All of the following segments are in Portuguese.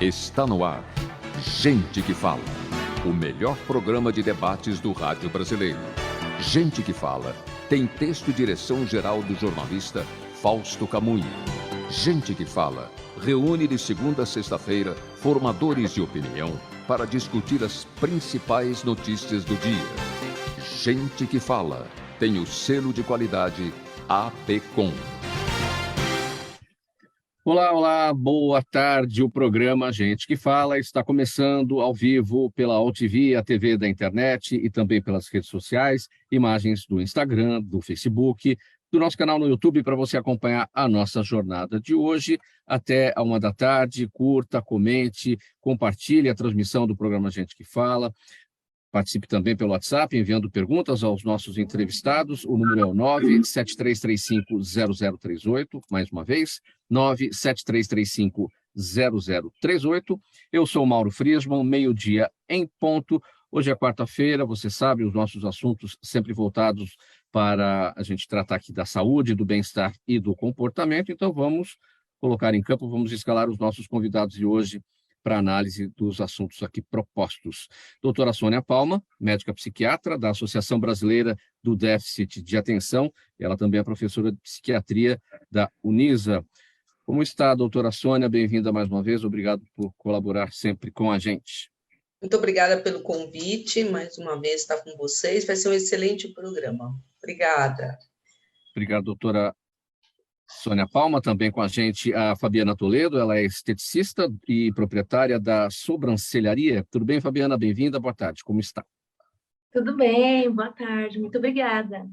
Está no ar. Gente que Fala. O melhor programa de debates do rádio brasileiro. Gente que Fala tem texto e direção geral do jornalista Fausto Camunha. Gente que Fala reúne de segunda a sexta-feira formadores de opinião para discutir as principais notícias do dia. Gente que Fala tem o selo de qualidade APCOM. Olá, boa tarde. O programa Gente que Fala está começando ao vivo pela AltV, a TV da internet e também pelas redes sociais, imagens do Instagram, do Facebook, do nosso canal no YouTube para você acompanhar a nossa jornada de hoje até a 1 da tarde. Curta, comente, compartilhe a transmissão do programa Gente que Fala. Participe também pelo WhatsApp, enviando perguntas aos nossos entrevistados. O número é o 973350038, mais uma vez, 973350038. Eu sou o Mauro Friesman, meio-dia em ponto. Hoje é quarta-feira, você sabe, os nossos assuntos sempre voltados para a gente tratar aqui da saúde, do bem-estar e do comportamento. Então vamos colocar em campo, vamos escalar os nossos convidados de hoje para análise dos assuntos aqui propostos. Doutora Sônia Palma, médica psiquiatra da Associação Brasileira do Déficit de Atenção, ela também é professora de psiquiatria da Unisa. Como está, doutora Sônia? Bem-vinda mais uma vez, obrigado por colaborar sempre com a gente. Muito obrigada pelo convite, mais uma vez estar com vocês, vai ser um excelente programa. Obrigada. Obrigado, doutora Sônia Palma. Também com a gente a Fabiana Toledo, ela é esteticista e proprietária da Sobrancelharia. Tudo bem, Fabiana? Bem-vinda, boa tarde, como está? Tudo bem, boa tarde, muito obrigada.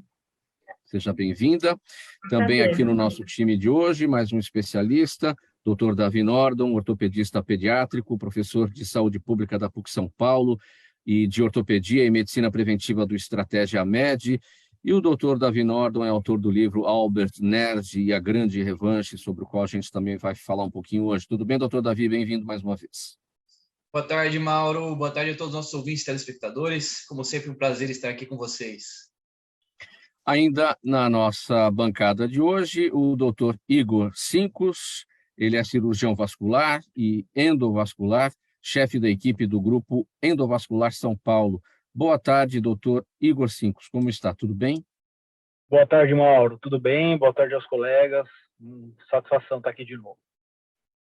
Seja bem-vinda. Também aqui no nosso time de hoje, mais um especialista, Dr. Davi Nordon, ortopedista pediátrico, professor de saúde pública da PUC São Paulo e de ortopedia e medicina preventiva do Estratégia Med. E o doutor Davi Nordon é autor do livro Albert Nerd e a Grande Revanche, sobre o qual a gente também vai falar um pouquinho hoje. Tudo bem, doutor Davi? Bem-vindo mais uma vez. Boa tarde, Mauro. Boa tarde a todos os nossos ouvintes e telespectadores. Como sempre, um prazer estar aqui com vocês. Ainda na nossa bancada de hoje, o doutor Igor Sincos. Ele é cirurgião vascular e endovascular, chefe da equipe do Grupo Endovascular São Paulo. Boa tarde, doutor Igor Sincos. Como está? Tudo bem? Boa tarde, Mauro. Tudo bem? Boa tarde aos colegas. Satisfação estar aqui de novo.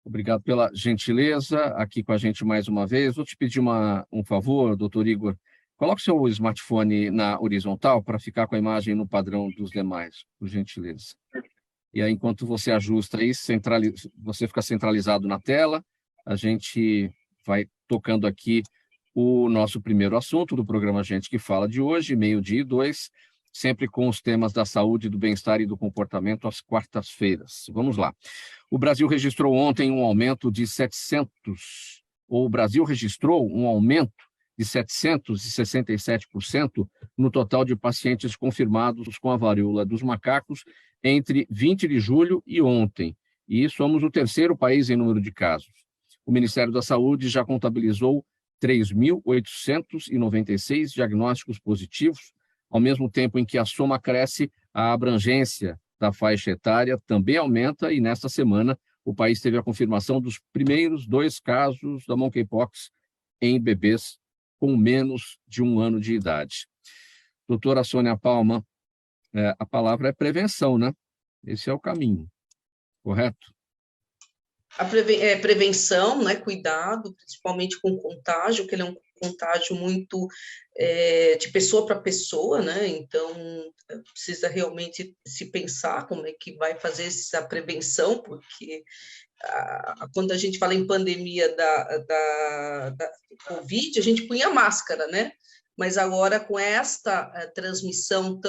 Obrigado pela gentileza aqui com a gente mais uma vez. Vou te pedir um favor, doutor Igor. Coloque seu smartphone na horizontal para ficar com a imagem no padrão dos demais, por gentileza. E aí, enquanto você ajusta aí, você fica centralizado na tela, a gente vai tocando aqui o nosso primeiro assunto do programa Gente que Fala de hoje, 12h02, sempre com os temas da saúde, do bem-estar e do comportamento às quartas-feiras. Vamos lá. O Brasil registrou ontem um aumento de 767% no total de pacientes confirmados com a varíola dos macacos entre 20 de julho e ontem. E somos o terceiro país em número de casos. O Ministério da Saúde já contabilizou 3.896 diagnósticos positivos, ao mesmo tempo em que a soma cresce, a abrangência da faixa etária também aumenta e nesta semana o país teve a confirmação dos primeiros 2 casos da monkeypox em bebês com menos de 1 ano de idade. Doutora Sônia Palma, a palavra é prevenção, né? Esse é o caminho, correto? A prevenção, né, cuidado, principalmente com o contágio, que ele é um contágio muito de pessoa para pessoa, né? Então precisa realmente se pensar como é que vai fazer essa prevenção, porque quando a gente fala em pandemia da Covid, a gente punha máscara, né? Mas agora com esta transmissão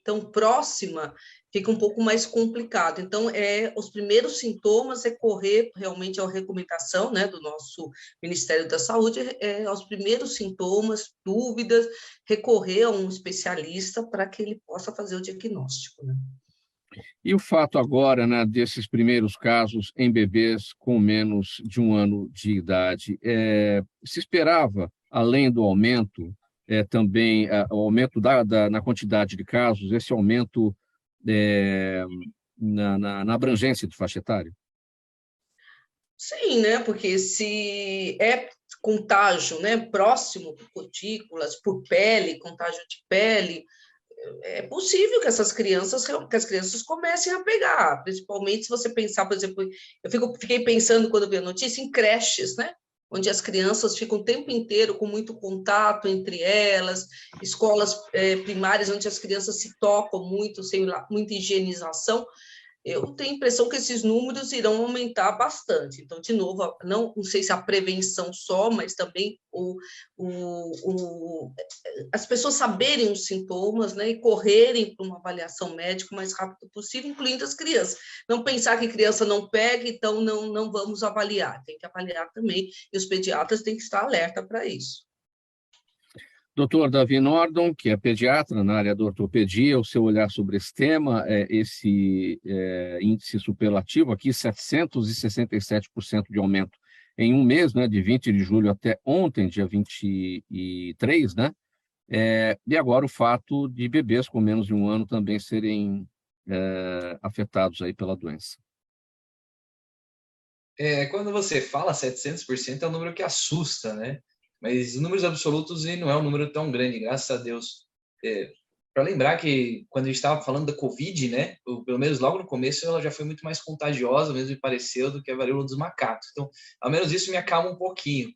tão próxima, fica um pouco mais complicado. Então, os primeiros sintomas é correr realmente à recomendação, né, do nosso Ministério da Saúde, aos primeiros sintomas, dúvidas, recorrer a um especialista para que ele possa fazer o diagnóstico, né? E o fato agora, né, desses primeiros casos em bebês com menos de 1 ano de idade, se esperava, além do aumento, também o aumento na quantidade de casos, esse aumento na abrangência de faixa etária? Sim, né? Porque se é contágio, né, próximo por cutículas, por pele, contágio de pele, é possível que as crianças comecem a pegar, principalmente se você pensar, por exemplo, fiquei pensando quando vi a notícia em creches, né? Onde as crianças ficam o tempo inteiro com muito contato entre elas, escolas primárias onde as crianças se tocam muito, sem muita higienização. Eu tenho a impressão que esses números irão aumentar bastante. Então, de novo, não sei se a prevenção só, mas também as pessoas saberem os sintomas, né, e correrem para uma avaliação médica o mais rápido possível, incluindo as crianças. Não pensar que criança não pega, então não vamos avaliar. Tem que avaliar também, e os pediatras têm que estar alerta para isso. Dr. Davi Nordon, que é pediatra na área da ortopedia, o seu olhar sobre esse tema, esse índice superlativo aqui, 767% de aumento em um mês, né, de 20 de julho até ontem, dia 23, né? E agora o fato de bebês com menos de um ano também serem afetados aí pela doença. Quando você fala 700%, é um número que assusta, né? Mas os números absolutos não é um número tão grande, graças a Deus. Para lembrar que quando a gente estava falando da Covid, né, pelo menos logo no começo, ela já foi muito mais contagiosa, mesmo me pareceu, do que a varíola dos macacos. Então, ao menos isso me acalma um pouquinho.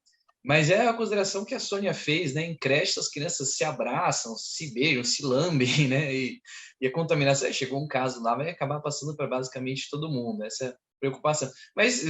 Mas é a consideração que a Sônia fez, né? Em creche, as crianças se abraçam, se beijam, se lambem, né? E a contaminação, chegou um caso lá, vai acabar passando para basicamente todo mundo. Essa é a preocupação. Mas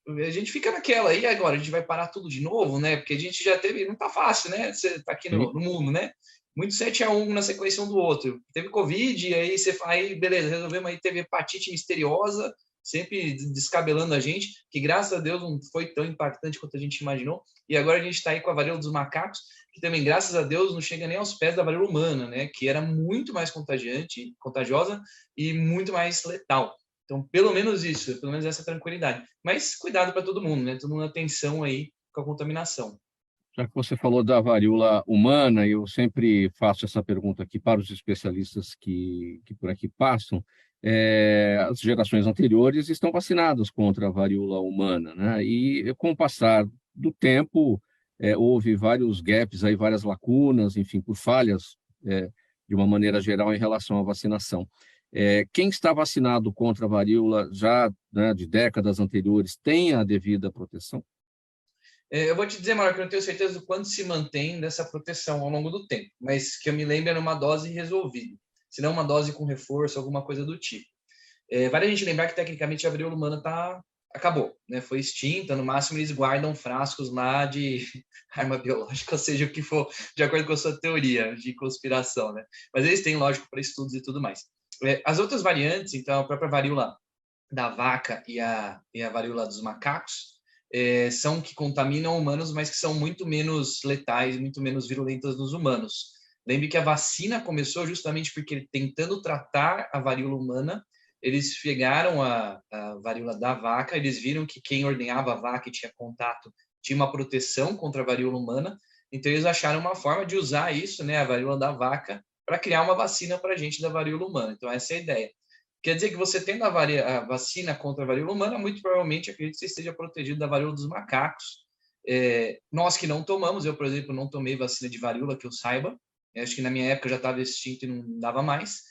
a gente fica naquela, e agora? A gente vai parar tudo de novo, né? Porque a gente já teve, não tá fácil, né? Você tá aqui no mundo, né? Muito 7-1 na sequência um do outro. Teve Covid, aí você aí, beleza, resolvemos, aí teve hepatite misteriosa, sempre descabelando a gente, que graças a Deus não foi tão impactante quanto a gente imaginou. E agora a gente está aí com a varíola dos macacos, que também, graças a Deus, não chega nem aos pés da varíola humana, né? Que era muito mais contagiosa e muito mais letal. Então, pelo menos isso, pelo menos essa tranquilidade. Mas cuidado para todo mundo, né? Todo mundo atenção aí com a contaminação. Já que você falou da varíola humana, eu sempre faço essa pergunta aqui para os especialistas que por aqui passam. As gerações anteriores estão vacinadas contra a varíola humana, né? E com o passar do tempo, houve vários gaps, aí, várias lacunas, enfim, por falhas, de uma maneira geral, em relação à vacinação. Quem está vacinado contra a varíola já, né, de décadas anteriores tem a devida proteção? Eu vou te dizer, Marco, que eu não tenho certeza do quanto se mantém dessa proteção ao longo do tempo, mas que eu me lembro era uma dose resolvida, se não uma dose com reforço, alguma coisa do tipo. Vale a gente lembrar que, tecnicamente, a varíola humana acabou, né? Foi extinta, no máximo eles guardam frascos lá de arma biológica, ou seja, o que for, de acordo com a sua teoria de conspiração, né? Mas eles têm, lógico, para estudos e tudo mais. As outras variantes, então, a própria varíola da vaca e a varíola dos macacos, são que contaminam humanos, mas que são muito menos letais, muito menos virulentas nos humanos. Lembre que a vacina começou justamente porque, tentando tratar a varíola humana, eles pegaram a varíola da vaca, eles viram que quem ordenhava a vaca e tinha contato tinha uma proteção contra a varíola humana, então eles acharam uma forma de usar isso, né, a varíola da vaca, para criar uma vacina para a gente da varíola humana. Então, essa é a ideia. Quer dizer que você tendo a vacina contra a varíola humana, muito provavelmente, acredito que você esteja protegido da varíola dos macacos. Nós que não tomamos, eu, por exemplo, não tomei vacina de varíola, que eu saiba. Acho que na minha época já estava extinto e não dava mais.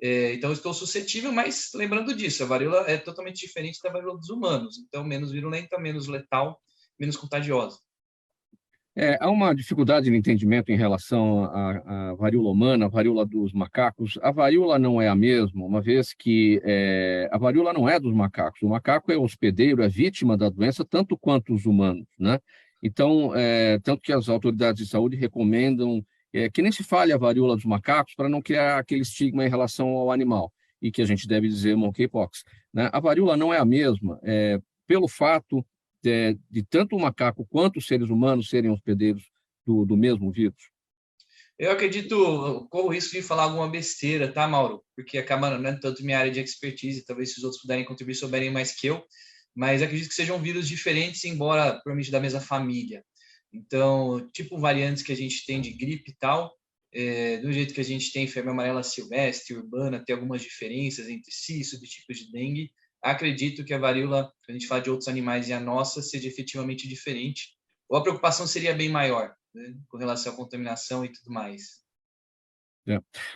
Então, eu estou suscetível, mas lembrando disso, a varíola é totalmente diferente da varíola dos humanos. Então, menos virulenta, menos letal, menos contagiosa. Há uma dificuldade no entendimento em relação à varíola humana, a varíola dos macacos. A varíola não é a mesma, uma vez que a varíola não é dos macacos. O macaco é hospedeiro, é vítima da doença, tanto quanto os humanos, né? Então, tanto que as autoridades de saúde recomendam que nem se fale a varíola dos macacos para não criar aquele estigma em relação ao animal, e que a gente deve dizer monkeypox, né? A varíola não é a mesma, pelo fato de tanto o macaco quanto os seres humanos serem hospedeiros do mesmo vírus? Eu acredito, corro o risco de falar alguma besteira, tá, Mauro? Porque acaba não é tanto minha área de expertise, talvez se os outros puderem contribuir, souberem mais que eu, mas acredito que sejam vírus diferentes, embora provavelmente da mesma família. Então, tipo variantes que a gente tem de gripe e tal, do jeito que a gente tem febre amarela silvestre, urbana, tem algumas diferenças entre si, subtipos de dengue, acredito que a varíola, quando a gente fala de outros animais e a nossa, seja efetivamente diferente, ou a preocupação seria bem maior, né, com relação à contaminação e tudo mais.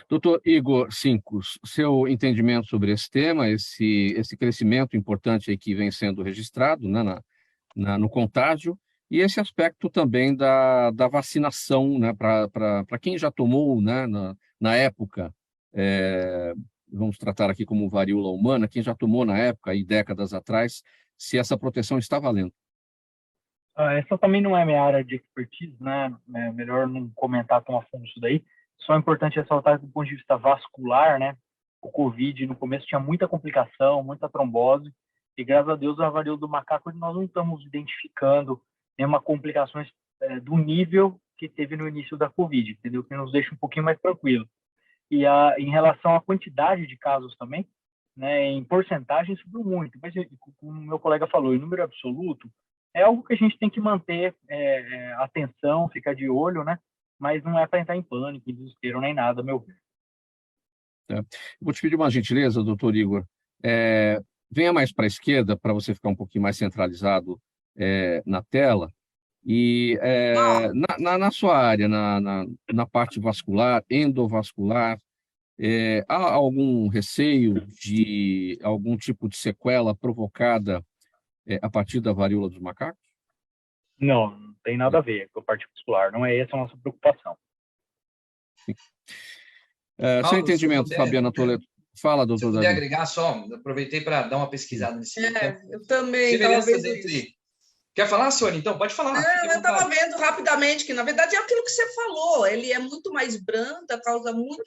Doutor Igor Sincos, seu entendimento sobre esse tema, esse crescimento importante aí que vem sendo registrado, né, no contágio, e esse aspecto também da vacinação, né, para quem já tomou, né, na época, vamos tratar aqui como varíola humana, quem já tomou na época, e décadas atrás, se essa proteção está valendo. Essa também não é minha área de expertise, né? É melhor não comentar tão a fundo isso daí. Só é importante ressaltar que, do ponto de vista vascular, né, o COVID no começo tinha muita complicação, muita trombose, e graças a Deus a varíola do macaco nós não estamos identificando nenhuma complicações do nível que teve no início da COVID, entendeu? Que nos deixa um pouquinho mais tranquilo. E em relação à quantidade de casos também, né, em porcentagem subiu muito, mas como o meu colega falou, em número absoluto, é algo que a gente tem que manter atenção, ficar de olho, né? Mas não é para entrar em pânico, em desespero, nem nada, meu. Vou te pedir uma gentileza, doutor Igor. Venha mais para a esquerda, para você ficar um pouquinho mais centralizado na tela. E na sua área, na parte vascular, endovascular, há algum receio de algum tipo de sequela provocada a partir da varíola dos macacos? Não tem nada a ver com a parte vascular, não é essa a nossa preocupação. Seu entendimento, Fabiana Toledo. Fala, doutor Davi. Se eu puder agregar só, aproveitei para dar uma pesquisada nesse tema. Eu também. Semelhanças entre... Quer falar, Sônia? Então, pode falar. Não, eu estava vendo rapidamente que, na verdade, é aquilo que você falou. Ele é muito mais branda,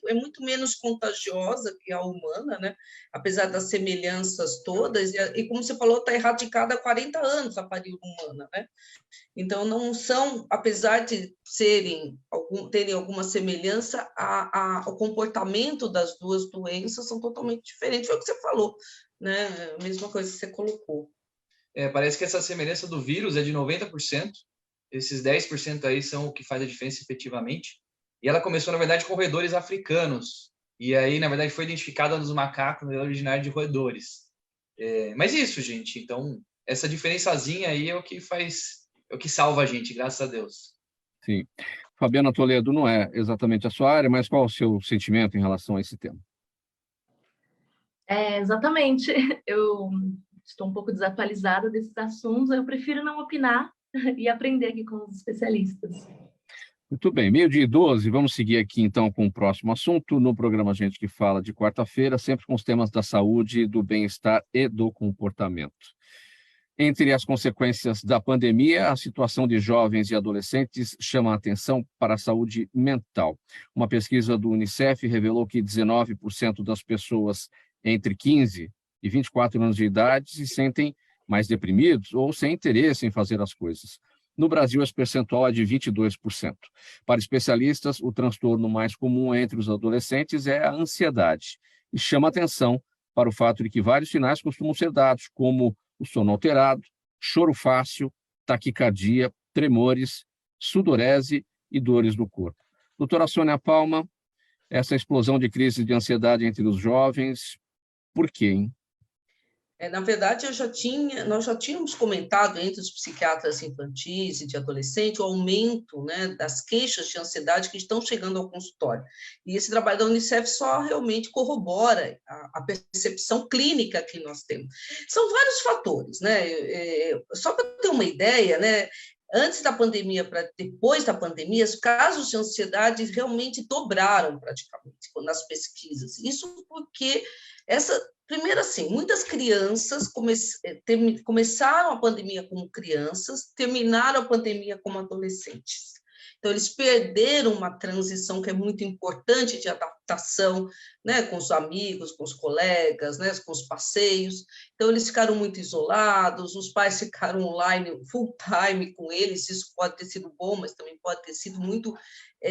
é muito menos contagiosa que a humana, né? Apesar das semelhanças todas. E como você falou, está erradicada há 40 anos a varíola humana, né? Então, não são, apesar de terem alguma semelhança, o comportamento das duas doenças são totalmente diferentes. Foi o que você falou, né? A mesma coisa que você colocou. Parece que essa semelhança do vírus é de 90%. Esses 10% aí são o que faz a diferença efetivamente. E ela começou, na verdade, com roedores africanos. E aí, na verdade, foi identificada nos macacos originários de roedores. Mas isso, gente. Então, essa diferençazinha aí é o que salva a gente, graças a Deus. Sim. Fabiana Toledo, não é exatamente a sua área, mas qual é o seu sentimento em relação a esse tema? Exatamente. Eu estou um pouco desatualizada desses assuntos, eu prefiro não opinar e aprender aqui com os especialistas. Muito bem, 12h12, vamos seguir aqui então com o próximo assunto no programa Gente que Fala de quarta-feira, sempre com os temas da saúde, do bem-estar e do comportamento. Entre as consequências da pandemia, a situação de jovens e adolescentes chama a atenção para a saúde mental. Uma pesquisa do Unicef revelou que 19% das pessoas entre 15 e 24 anos de idade se sentem mais deprimidos ou sem interesse em fazer as coisas. No Brasil, esse percentual é de 22%. Para especialistas, o transtorno mais comum entre os adolescentes é a ansiedade. E chama atenção para o fato de que vários sinais costumam ser dados, como o sono alterado, choro fácil, taquicardia, tremores, sudorese e dores no corpo. Doutora Sônia Palma, essa explosão de crise de ansiedade entre os jovens, por quê, hein? Na verdade, nós já tínhamos comentado entre os psiquiatras infantis e de adolescente o aumento, né, das queixas de ansiedade que estão chegando ao consultório. E esse trabalho da Unicef só realmente corrobora a percepção clínica que nós temos. São vários fatores, né? Só para ter uma ideia, né? Antes da pandemia para depois da pandemia, os casos de ansiedade realmente dobraram praticamente nas pesquisas. Isso porque primeiro, assim, muitas crianças começaram a pandemia como crianças, terminaram a pandemia como adolescentes. Então, eles perderam uma transição que é muito importante de adaptação, né, com os amigos, com os colegas, né, com os passeios. Então, eles ficaram muito isolados, os pais ficaram online full time com eles. Isso pode ter sido bom, mas também pode ter sido muito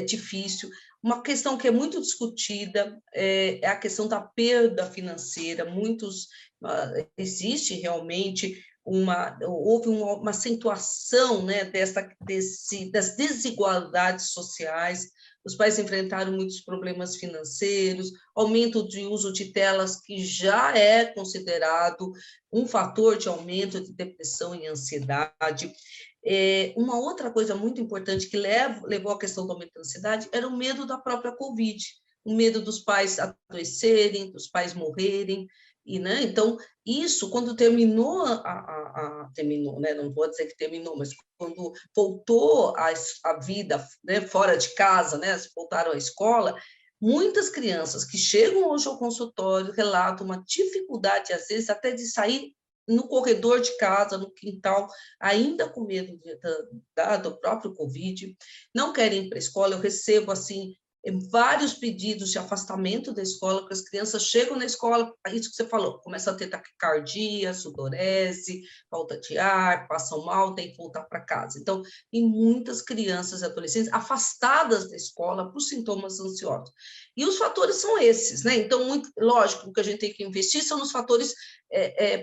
difícil. Uma questão que é muito discutida é a questão da perda financeira. Existe realmente houve uma acentuação, né, das desigualdades sociais os pais enfrentaram muitos problemas financeiros, aumento de uso de telas, que já é considerado um fator de aumento de depressão e ansiedade. Uma outra coisa muito importante que levou à questão do aumento da ansiedade era o medo da própria Covid, o medo dos pais adoecerem, dos pais morrerem. Né? Então, isso, quando terminou, terminou, né? Não vou dizer que terminou, mas quando voltou a vida, né, fora de casa, né, voltaram à escola, muitas crianças que chegam hoje ao consultório relatam uma dificuldade, às vezes, até de sair no corredor de casa, no quintal, ainda com medo do próprio Covid, não querem ir para a escola. Eu recebo, assim, vários pedidos de afastamento da escola, porque as crianças chegam na escola, isso que você falou, começam a ter taquicardia, sudorese, falta de ar, passam mal, tem que voltar para casa. Então, tem muitas crianças e adolescentes afastadas da escola por sintomas ansiosos. E os fatores são esses, né? Então, lógico, o que a gente tem que investir são nos fatores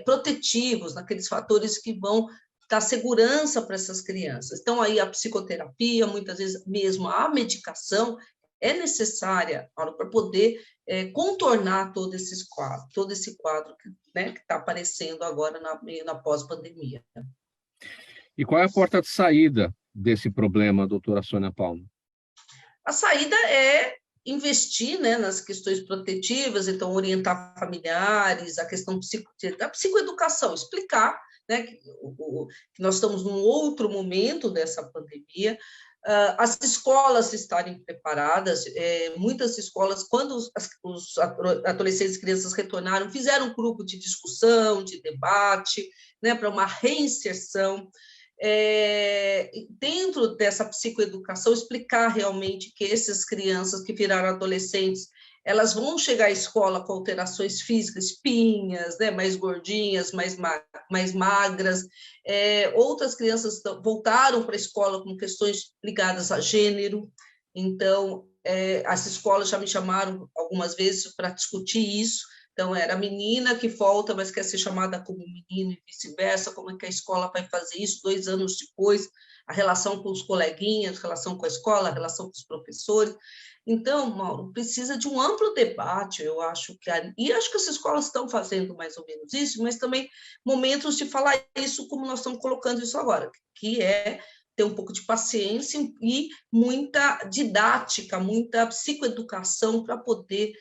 protetivos, naqueles fatores que vão dar segurança para essas crianças. Então, aí a psicoterapia, muitas vezes mesmo a medicação, é necessária para poder contornar todo esse quadro que, né, que está aparecendo agora na pós-pandemia. E qual é a porta de saída desse problema, doutora Sônia Palma? A saída é investir, né, nas questões protetivas, então orientar familiares, a questão da psicoeducação, explicar, né, que nós estamos num outro momento dessa pandemia, as escolas estarem preparadas. Muitas escolas, quando os adolescentes e crianças retornaram, fizeram um grupo de discussão, de debate, né, para uma reinserção. Dentro dessa psicoeducação, explicar realmente que essas crianças que viraram adolescentes, elas vão chegar à escola com alterações físicas, espinhas, né, mais gordinhas, mais magras. Outras crianças voltaram para a escola com questões ligadas a gênero. Então, as escolas já me chamaram algumas vezes para discutir isso. Então, era a menina que volta, mas quer ser chamada como menino e vice-versa. Como é que a escola vai fazer isso 2 anos depois? A relação com os coleguinhas, a relação com a escola, a relação com os professores. Então, Mauro, precisa de um amplo debate, eu acho e acho que as escolas estão fazendo mais ou menos isso, mas também momentos de falar isso como nós estamos colocando isso agora, que é ter um pouco de paciência e muita didática, muita psicoeducação para poder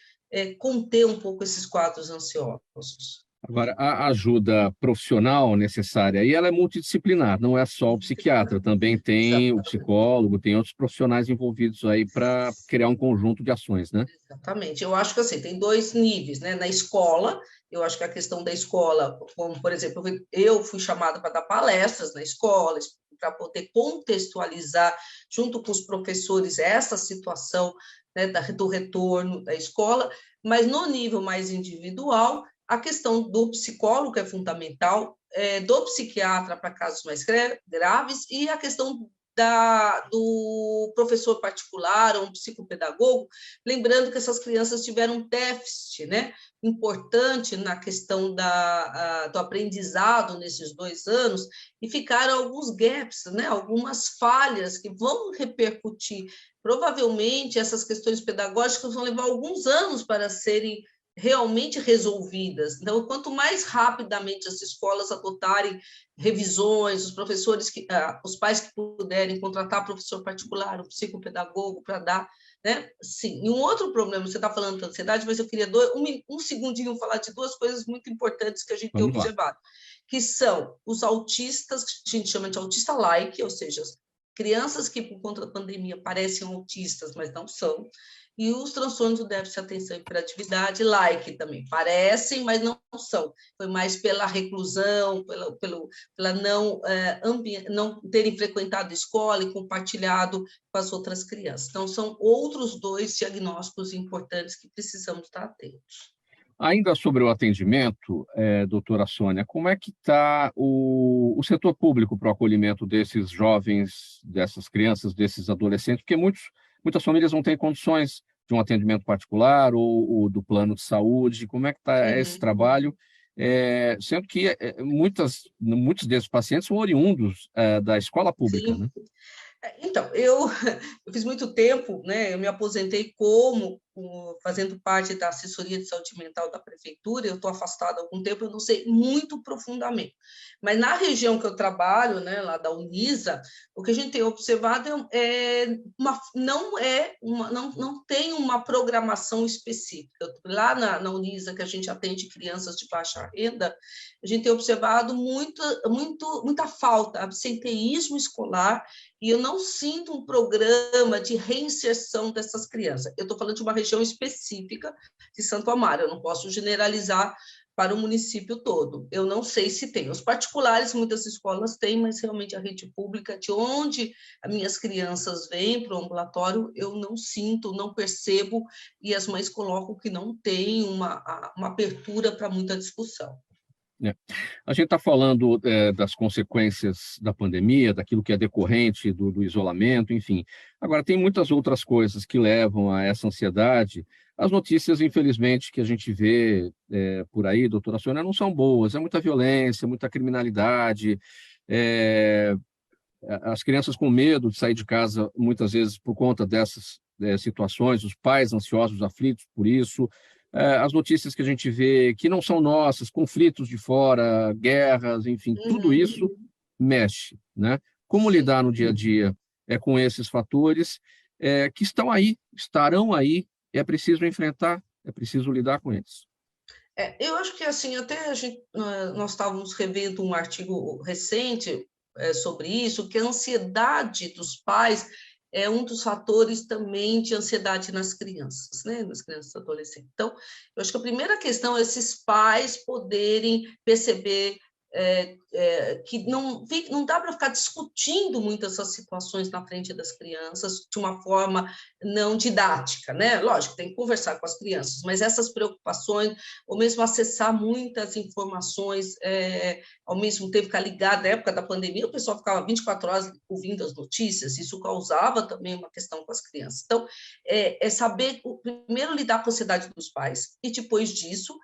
conter um pouco esses quadros ansiosos. Agora, a ajuda profissional necessária, e ela é multidisciplinar, não é só o psiquiatra, também tem o psicólogo, tem outros profissionais envolvidos aí para criar um conjunto de ações, né? Exatamente. Eu acho que assim, tem 2 níveis, né? Na escola, eu acho que a questão da escola, como, por exemplo, eu fui chamada para dar palestras na escola, para poder contextualizar, junto com os professores, essa situação, né, do retorno da escola, mas no nível mais individual, a questão do psicólogo é fundamental, do psiquiatra para casos mais graves, e a questão do professor particular ou um psicopedagogo, lembrando que essas crianças tiveram um déficit, né, importante na questão do aprendizado nesses 2 anos, e ficaram alguns gaps, né, algumas falhas que vão repercutir. Provavelmente, essas questões pedagógicas vão levar alguns anos para serem realmente resolvidas. Então, quanto mais rapidamente as escolas adotarem revisões, os professores, os pais que puderem contratar professor particular, um psicopedagogo para dar, né? Sim. E um outro problema, você está falando da ansiedade, mas eu queria um segundinho falar de 2 coisas muito importantes que a gente tem observado, que são os autistas, que a gente chama de autista-like, ou seja, crianças que, por conta da pandemia, parecem autistas, mas não são, e os transtornos do déficit de atenção e hiperatividade, like também, parecem, mas não são. Foi mais pela reclusão, pela não terem frequentado a escola e compartilhado com as outras crianças. Então, são outros 2 diagnósticos importantes que precisamos estar atentos. Ainda sobre o atendimento, doutora Sônia, como é que está o setor público para o acolhimento desses jovens, dessas crianças, desses adolescentes? Porque muitas famílias não têm condições de um atendimento particular ou do plano de saúde. Como é que está esse trabalho? Sendo que muitos desses pacientes são oriundos da escola pública, Sim. né? Então, eu fiz muito tempo, né? Eu me aposentei fazendo parte da assessoria de saúde mental da prefeitura. Eu estou afastada há algum tempo, eu não sei muito profundamente. Mas na região que eu trabalho, né, lá da Unisa, o que a gente tem observado não tem uma programação específica. Lá na Unisa, que a gente atende crianças de baixa renda, a gente tem observado muita falta, absenteísmo escolar, e eu não sinto um programa de reinserção dessas crianças. Eu estou falando de uma região específica de Santo Amaro, eu não posso generalizar para o município todo. Eu não sei se tem. Os particulares, muitas escolas têm, mas realmente a rede pública, de onde as minhas crianças vêm para o ambulatório, eu não sinto, não percebo, e as mães colocam que não tem uma abertura para muita discussão. A gente está falando das consequências da pandemia, daquilo que é decorrente do isolamento, enfim. Agora, tem muitas outras coisas que levam a essa ansiedade. As notícias, infelizmente, que a gente vê por aí, doutora Sônia, não são boas. É muita violência, muita criminalidade, as crianças com medo de sair de casa, muitas vezes por conta dessas situações, os pais ansiosos, aflitos por isso. As notícias que a gente vê que não são nossas, conflitos de fora, guerras, enfim, tudo isso mexe, né? Como lidar no dia a dia com esses fatores que estarão aí, é preciso enfrentar, é preciso lidar com eles. Eu acho que, assim, até nós estávamos revendo um artigo recente sobre isso, que a ansiedade dos pais é um dos fatores também de ansiedade nas crianças, né? Nas crianças e adolescentes. Então, eu acho que a primeira questão é esses pais poderem perceber que não dá para ficar discutindo muitas essas situações na frente das crianças de uma forma não didática, né? Lógico, tem que conversar com as crianças, mas essas preocupações, ou mesmo acessar muitas informações, ao mesmo tempo ficar ligado, na época da pandemia, o pessoal ficava 24 horas ouvindo as notícias, isso causava também uma questão com as crianças. Então, saber, primeiro, lidar com a ansiedade dos pais, e depois disso,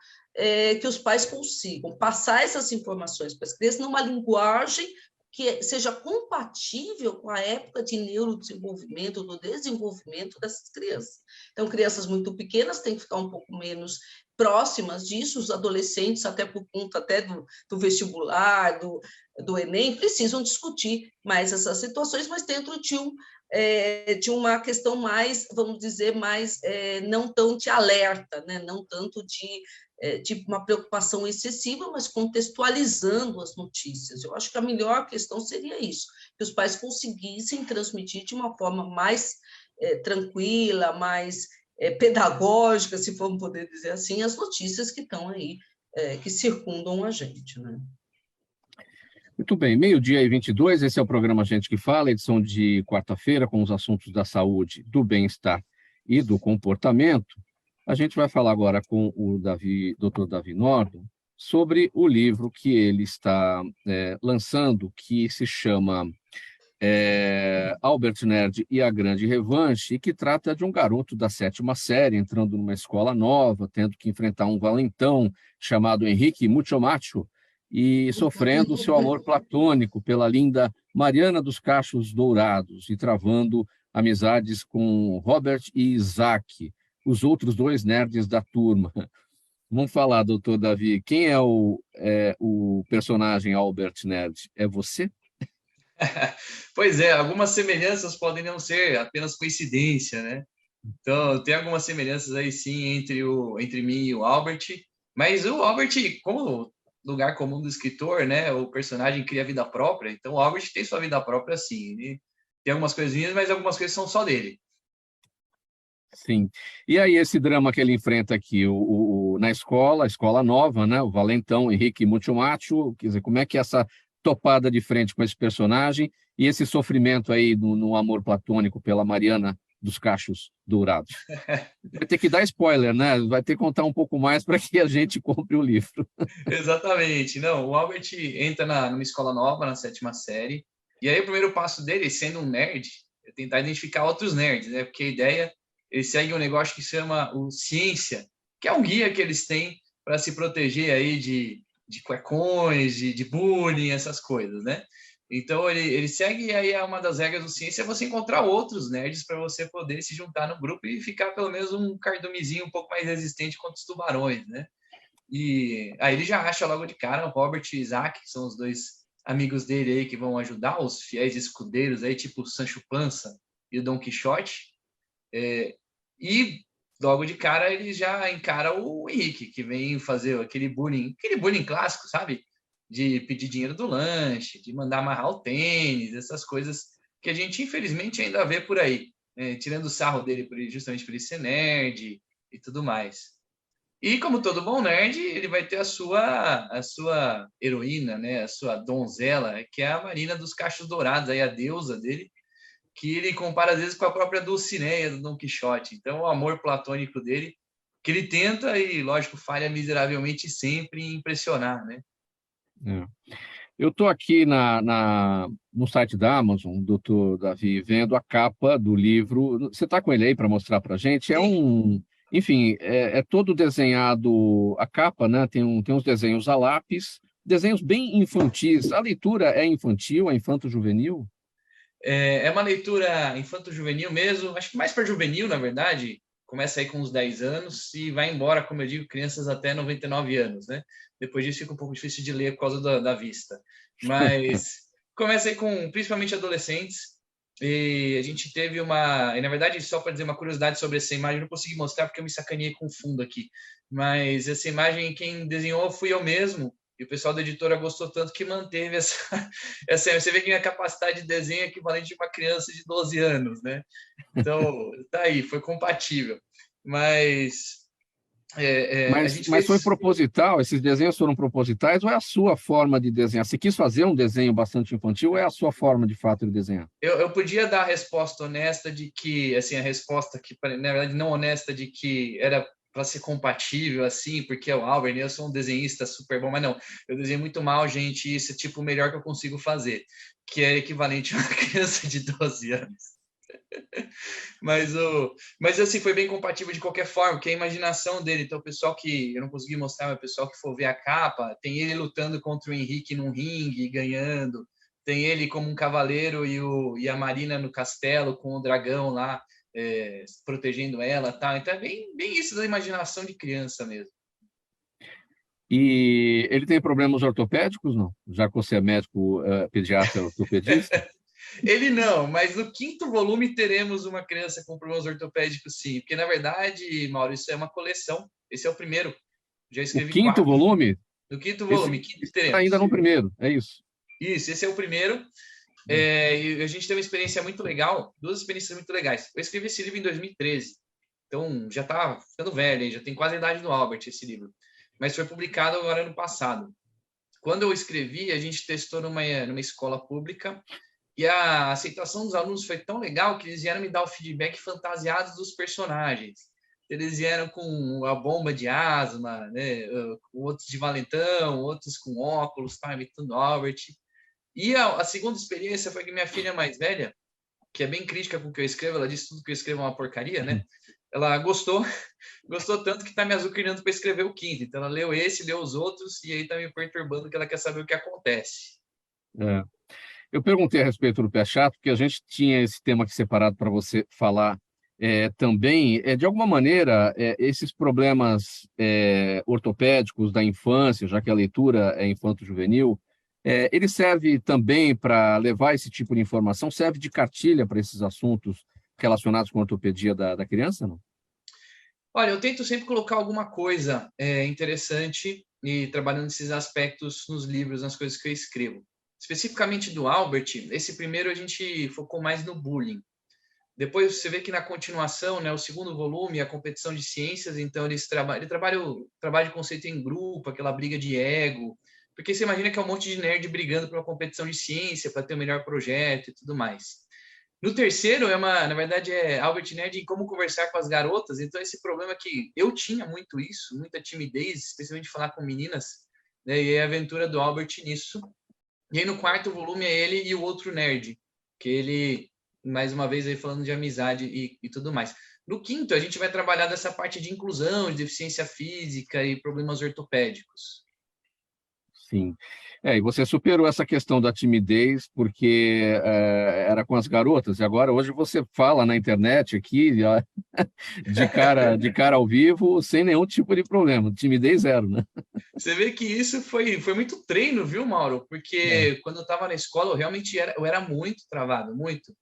que os pais consigam passar essas informações para as crianças numa linguagem que seja compatível com a época de neurodesenvolvimento, do desenvolvimento dessas crianças. Então, crianças muito pequenas têm que ficar um pouco menos próximas disso, os adolescentes, até por conta do vestibular, do Enem, precisam discutir mais essas situações, mas dentro de uma questão mais, vamos dizer, mais não tão de alerta, né? Não tanto de uma preocupação excessiva, mas contextualizando as notícias. Eu acho que a melhor questão seria isso, que os pais conseguissem transmitir de uma forma mais tranquila, mais pedagógica, se formos poder dizer assim, as notícias que estão aí, que circundam a gente, né? Muito bem, 12h22, esse é o programa Gente que Fala, edição de quarta-feira, com os assuntos da saúde, do bem-estar e do comportamento. A gente vai falar agora com o Dr. Davi Nordon sobre o livro que ele está lançando, que se chama Albert Nerd e a Grande Revanche, e que trata de um garoto da 7ª série entrando numa escola nova, tendo que enfrentar um valentão chamado Henrique Mucho Macho e sofrendo o seu amor platônico pela linda Mariana dos Cachos Dourados e travando amizades com Robert e Isaac, os outros 2 nerds da turma. Vamos falar, doutor Davi, quem é o personagem Albert Nerd? É você? Pois é, algumas semelhanças podem não ser apenas coincidência, né? Então, tem algumas semelhanças aí, sim, entre mim e o Albert, mas o Albert, como lugar comum do escritor, né? O personagem cria vida própria, então o Albert tem sua vida própria, sim. Ele tem algumas coisinhas, mas algumas coisas são só dele. Sim. E aí esse drama que ele enfrenta aqui na escola, a escola nova, né? O valentão Henrique Mucho Macho, quer dizer, como é que é essa topada de frente com esse personagem e esse sofrimento aí no amor platônico pela Mariana dos Cachos Dourados? Vai ter que dar spoiler, né? Vai ter que contar um pouco mais para que a gente compre o livro. Exatamente. Não, o Albert entra numa escola nova, na 7ª série, e aí o primeiro passo dele, sendo um nerd, é tentar identificar outros nerds, né? Porque a ideia, eles seguem um negócio que se chama o Ciência, que é um guia que eles têm para se proteger aí de cuecões, de bullying, essas coisas, né? Então, ele segue, e aí uma das regras do Ciência é você encontrar outros nerds para você poder se juntar no grupo e ficar pelo menos um cardumezinho um pouco mais resistente contra os tubarões, né? E aí ele já acha logo de cara o Robert e Isaac, que são os dois amigos dele aí que vão ajudar, os fiéis escudeiros aí, tipo o Sancho Panza e o Dom Quixote. E logo de cara ele já encara o Henrique, que vem fazer aquele bullying clássico, sabe? De pedir dinheiro do lanche, de mandar amarrar o tênis, essas coisas que a gente infelizmente ainda vê por aí, tirando o sarro dele justamente por ele ser nerd e tudo mais. E como todo bom nerd, ele vai ter a sua heroína, né? A sua donzela, que é a Marina dos Cachos Dourados, aí a deusa dele, que ele compara às vezes com a própria Dulcinea do Dom Quixote. Então, o amor platônico dele, que ele tenta e, lógico, falha miseravelmente sempre em impressionar, né? Eu estou aqui no site da Amazon, doutor Davi, vendo a capa do livro. Você está com ele aí para mostrar para a gente? Enfim, é todo desenhado, a capa, né? Tem uns desenhos a lápis, desenhos bem infantis. A leitura é infantil, é infanto-juvenil? É uma leitura infanto-juvenil mesmo, acho que mais para juvenil, na verdade. Começa aí com uns 10 anos e vai embora, como eu digo, crianças até 99 anos, né? Depois disso fica um pouco difícil de ler por causa da vista. Mas começa aí com principalmente adolescentes. E a gente teve e na verdade, só para dizer uma curiosidade sobre essa imagem, eu não consegui mostrar porque eu me sacaneei com o fundo aqui. Mas essa imagem, quem desenhou fui eu mesmo. E o pessoal da editora gostou tanto que manteve essa. Você vê que minha capacidade de desenho é equivalente de uma criança de 12 anos, né? Então, tá aí, foi compatível. Mas foi proposital? Esses desenhos foram propositais ou é a sua forma de desenhar? Você quis fazer um desenho bastante infantil ou é a sua forma, de fato, de desenhar? Eu podia dar a resposta honesta de que, assim, a resposta que, na verdade, não honesta de que era para ser compatível, assim, porque é o Albert, eu sou um desenhista super bom, mas não, eu desenho muito mal, gente, isso é tipo o melhor que eu consigo fazer, que é equivalente a uma criança de 12 anos. Mas assim, foi bem compatível de qualquer forma, porque a imaginação dele, então o pessoal que eu não consegui mostrar, mas o pessoal que for ver a capa, tem ele lutando contra o Henrique num ringue, ganhando, tem ele como um cavaleiro e a Marina no castelo com o dragão lá, protegendo ela, tá? Então é bem isso da imaginação de criança mesmo. E ele tem problemas ortopédicos, não? Já que você é médico, pediatra, ortopedista? Ele não, mas no 5º volume teremos uma criança com problemas ortopédicos, sim. Porque, na verdade, Mauro, isso é uma coleção. Esse é o primeiro. Já escrevi o 5º volume? No 5º volume, teremos. Ainda no primeiro, é isso. Isso, esse é o primeiro. E a gente teve uma experiência muito legal, 2 experiências muito legais. Eu escrevi esse livro em 2013. Então, já está ficando velho, já tem quase a idade do Albert esse livro. Mas foi publicado agora ano passado. Quando eu escrevi, a gente testou numa escola pública. E a aceitação dos alunos foi tão legal que eles vieram me dar o feedback fantasiados dos personagens. Eles vieram com a bomba de asma, né? Outros de valentão, outros com óculos, tá? Imitando Albert. E a segunda experiência foi que minha filha mais velha, que é bem crítica com o que eu escrevo, ela disse tudo que eu escrevo é uma porcaria, né? Ela gostou tanto que está me azucrinando para escrever o 5º. Então ela leu esse, leu os outros, e aí está me perturbando que ela quer saber o que acontece. Eu perguntei a respeito do pé chato, porque a gente tinha esse tema aqui separado para você falar também. De alguma maneira, esses problemas ortopédicos da infância, já que a leitura é infanto-juvenil, ele serve também para levar esse tipo de informação? Serve de cartilha para esses assuntos relacionados com a ortopedia da criança, não? Olha, eu tento sempre colocar alguma coisa interessante e trabalhando esses aspectos nos livros, nas coisas que eu escrevo. Especificamente do Albert, esse primeiro a gente focou mais no bullying. Depois você vê que na continuação, né, o 2º volume, a competição de ciências, então ele trabalha o trabalho de conceito em grupo, aquela briga de ego, porque você imagina que é um monte de nerd brigando por uma competição de ciência, para ter o melhor projeto e tudo mais. No terceiro, na verdade, é Albert Nerd em como conversar com as garotas, então esse problema que eu tinha muito isso, muita timidez, especialmente falar com meninas, né, e a aventura do Albert nisso. E aí no 4º volume é ele e o outro nerd, que ele, mais uma vez, aí falando de amizade e tudo mais. No 5º, a gente vai trabalhar dessa parte de inclusão, de deficiência física e problemas ortopédicos. Sim. E você superou essa questão da timidez, porque era com as garotas, e agora hoje você fala na internet aqui, ó, de cara ao vivo, sem nenhum tipo de problema. Timidez zero, né? Você vê que isso foi muito treino, viu, Mauro? Porque quando eu estava na escola, eu era muito travado, muito.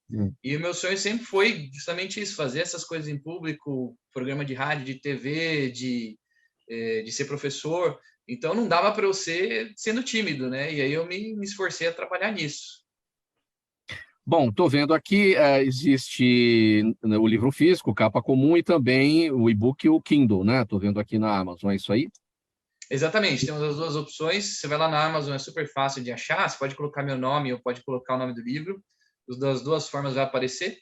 E o meu sonho sempre foi justamente isso, fazer essas coisas em público, programa de rádio, de TV, de ser professor. Então não dava para eu ser sendo tímido, né? E aí eu me esforcei a trabalhar nisso. Bom, estou vendo aqui, existe o livro físico, capa comum, e também o e-book e o Kindle, né? Estou vendo aqui na Amazon, é isso aí? Exatamente, temos as duas opções. Você vai lá na Amazon, é super fácil de achar. Você pode colocar meu nome ou pode colocar o nome do livro. Das duas formas vai aparecer.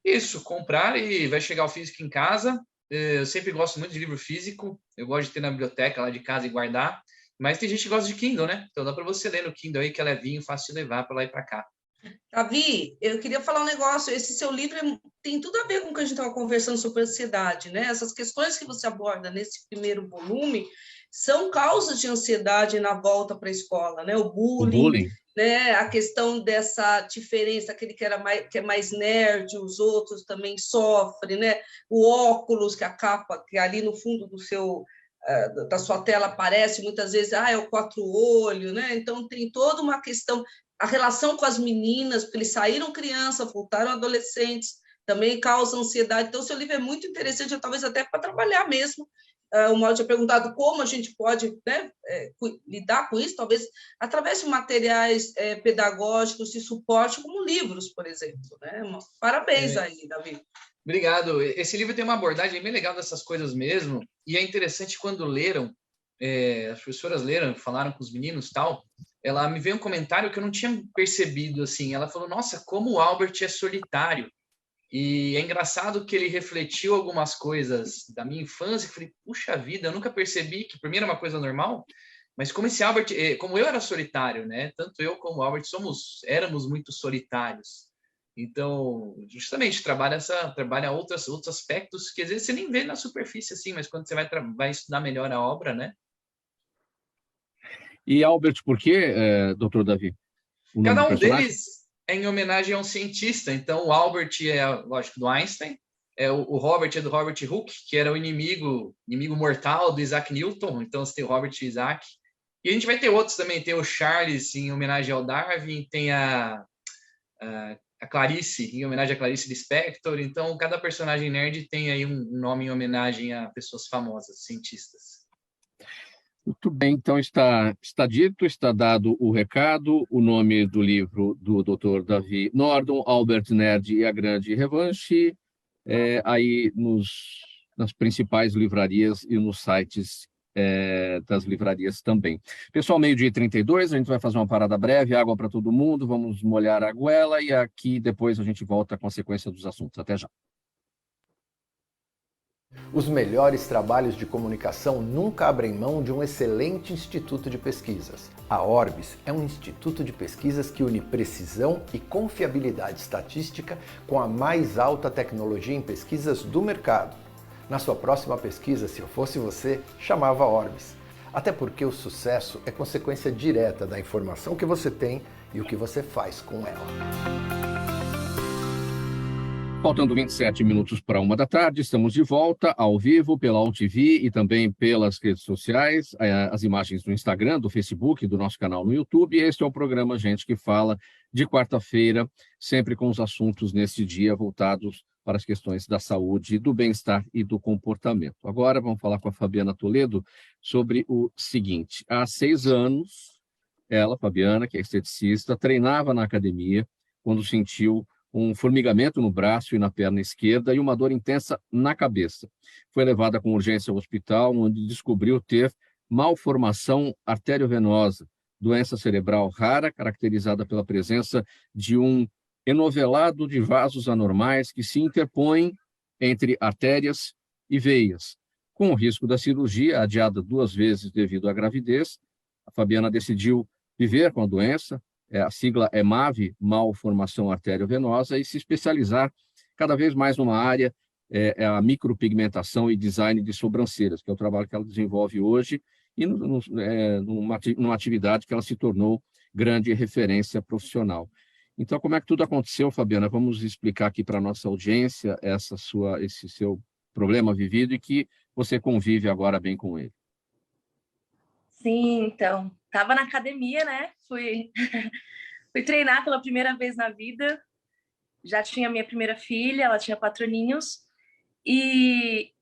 Isso, comprar e vai chegar o físico em casa. Eu sempre gosto muito de livro físico. Eu gosto de ter na biblioteca lá de casa e guardar. Mas tem gente que gosta de Kindle, né? Então dá para você ler no Kindle aí, que é levinho, fácil de levar para lá e para cá. Davi, eu queria falar um negócio. Esse seu livro tem tudo a ver com o que a gente estava conversando sobre ansiedade, né? Essas questões que você aborda nesse primeiro volume são causas de ansiedade na volta para a escola, né? O bullying, né? A questão dessa diferença, aquele que é mais nerd, os outros também sofrem, né? O óculos, que a capa, que ali no fundo da sua tela aparece, muitas vezes, é o quatro-olho, né? Então tem toda uma questão, a relação com as meninas, porque eles saíram crianças, voltaram adolescentes, também causa ansiedade. Então, o seu livro é muito interessante, talvez até para trabalhar mesmo. O Mauro tinha perguntado como a gente pode, né, lidar com isso, talvez através de materiais pedagógicos de suporte, como livros, por exemplo. Né? Parabéns aí, Davi. Obrigado. Esse livro tem uma abordagem bem legal dessas coisas mesmo, e é interessante quando leram, as professoras leram, falaram com os meninos e tal, ela me veio um comentário que eu não tinha percebido, assim, ela falou, nossa, como o Albert é solitário. E é engraçado que ele refletiu algumas coisas da minha infância, eu falei, puxa vida, eu nunca percebi que para mim era uma coisa normal, mas como esse Albert, como eu era solitário, né? Tanto eu como o Albert éramos muito solitários. Então, justamente, trabalha outros aspectos que às vezes você nem vê na superfície, assim, mas quando você vai estudar melhor a obra, né? E Albert, por quê, doutor Davi? Cada um deles é em homenagem a um cientista. Então, o Albert é, lógico, do Einstein. O Robert é do Robert Hooke, que era o inimigo mortal do Isaac Newton. Então, você tem o Robert e o Isaac. E a gente vai ter outros também. Tem o Charles, em homenagem ao Darwin. Tem a Clarice, em homenagem a Clarice Lispector. Então, cada personagem nerd tem aí um nome em homenagem a pessoas famosas, cientistas. Muito bem, então está dito, está dado o recado, o nome do livro do Dr. Davi Nordon, Albert Nerd e a Grande Revanche, aí nas principais livrarias e nos sites das livrarias também. Pessoal, 12h32, a gente vai fazer uma parada breve, água para todo mundo, vamos molhar a goela e aqui depois a gente volta com a sequência dos assuntos. Até já. Os melhores trabalhos de comunicação nunca abrem mão de um excelente instituto de pesquisas. A Orbis é um instituto de pesquisas que une precisão e confiabilidade estatística com a mais alta tecnologia em pesquisas do mercado. Na sua próxima pesquisa, se eu fosse você, chamava Orbis. Até porque o sucesso é consequência direta da informação que você tem e o que você faz com ela. Faltando 27 minutos para 13h, estamos de volta, ao vivo, pela UTV e também pelas redes sociais, as imagens do Instagram, do Facebook, do nosso canal no YouTube. Este é o programa Gente que Fala, de quarta-feira, sempre com os assuntos nesse dia voltados para as questões da saúde, do bem-estar e do comportamento. Agora vamos falar com a Fabiana Toledo sobre o seguinte. Há 6 anos, ela, Fabiana, que é esteticista, treinava na academia quando sentiu um formigamento no braço e na perna esquerda e uma dor intensa na cabeça. Foi levada com urgência ao hospital, onde descobriu ter malformação arteriovenosa, doença cerebral rara, caracterizada pela presença de um enovelado de vasos anormais que se interpõem entre artérias e veias. Com o risco da cirurgia, adiada 2 vezes devido à gravidez, a Fabiana decidiu viver com a doença, a sigla é MAVE, malformação arteriovenosa, e se especializar cada vez mais numa área, a micropigmentação e design de sobrancelhas, que é o trabalho que ela desenvolve hoje, e numa atividade que ela se tornou grande referência profissional. Então, como é que tudo aconteceu, Fabiana? Vamos explicar aqui para a nossa audiência esse seu problema vivido e que você convive agora bem com ele. Sim, então, estava na academia, né? Fui treinar pela primeira vez na vida. Já tinha minha primeira filha, ela tinha 4 aninhos. E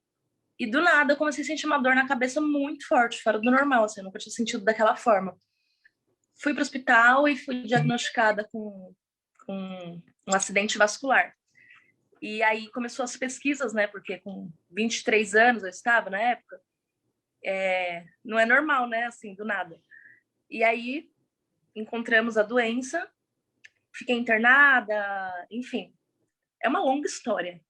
do nada eu comecei a sentir uma dor na cabeça muito forte, fora do normal, assim, eu nunca tinha sentido daquela forma. Fui para o hospital e fui diagnosticada com um acidente vascular. E aí começou as pesquisas, né? Porque com 23 anos eu estava na época, não é normal, né? Assim, do nada. E aí encontramos a doença, fiquei internada, enfim. É uma longa história,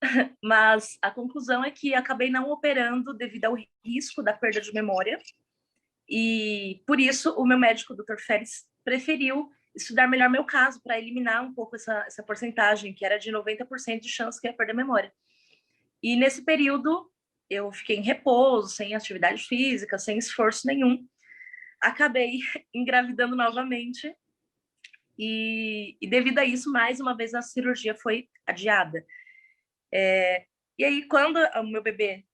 mas a conclusão é que acabei não operando devido ao risco da perda de memória. E por isso o meu médico, o Dr. Félix, preferiu estudar melhor meu caso para eliminar um pouco essa porcentagem, que era de 90% de chance que eu ia perder a memória. E nesse período eu fiquei em repouso, sem atividade física, sem esforço nenhum. Acabei engravidando novamente e devido a isso, mais uma vez, a cirurgia foi adiada. E aí, quando o meu bebê,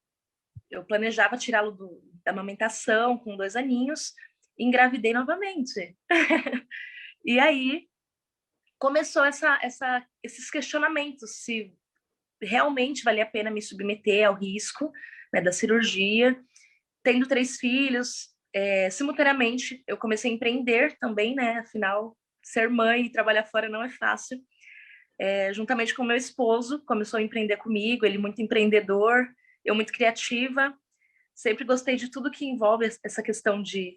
eu planejava tirá-lo da amamentação com 2 aninhos, engravidei novamente. E aí começou esses questionamentos, se realmente valia a pena me submeter ao risco, né, da cirurgia. Tendo 3 filhos, simultaneamente eu comecei a empreender também, né? Afinal, ser mãe e trabalhar fora não é fácil. Juntamente com meu esposo, começou a empreender comigo, ele muito empreendedor, eu muito criativa. Sempre gostei de tudo que envolve essa questão de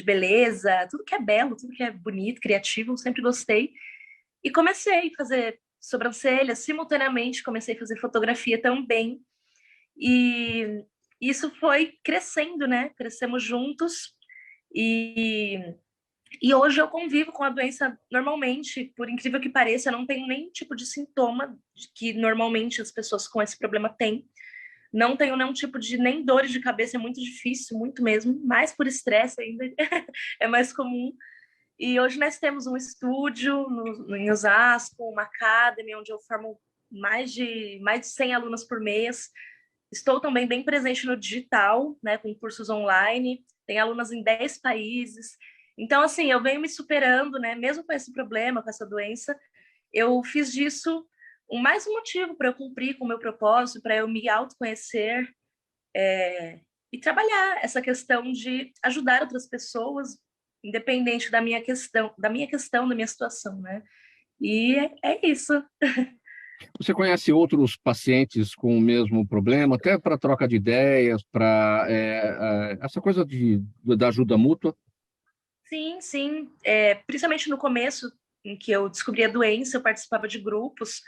beleza, tudo que é belo, tudo que é bonito, criativo, sempre gostei. E comecei a fazer sobrancelhas, simultaneamente comecei a fazer fotografia também. E isso foi crescendo, né? Crescemos juntos. E hoje eu convivo com a doença normalmente, por incrível que pareça, eu não tenho nenhum tipo de sintoma que normalmente as pessoas com esse problema têm. Não tenho nenhum tipo de nem dores de cabeça, é muito difícil, muito mesmo, mais por estresse ainda, é mais comum. E hoje nós temos um estúdio em Osasco, uma academy, onde eu formo mais de 100 alunas por mês. Estou também bem presente no digital, né, com cursos online, tem alunas em 10 países. Então, assim, eu venho me superando, né, mesmo com esse problema, com essa doença, eu fiz disso mais um motivo para eu cumprir com o meu propósito, para eu me autoconhecer e trabalhar essa questão de ajudar outras pessoas, independente da minha questão, da minha situação, né? E é isso. Você conhece outros pacientes com o mesmo problema, até para troca de ideias, para essa coisa da ajuda mútua? Sim, sim. Principalmente no começo, em que eu descobri a doença, eu participava de grupos.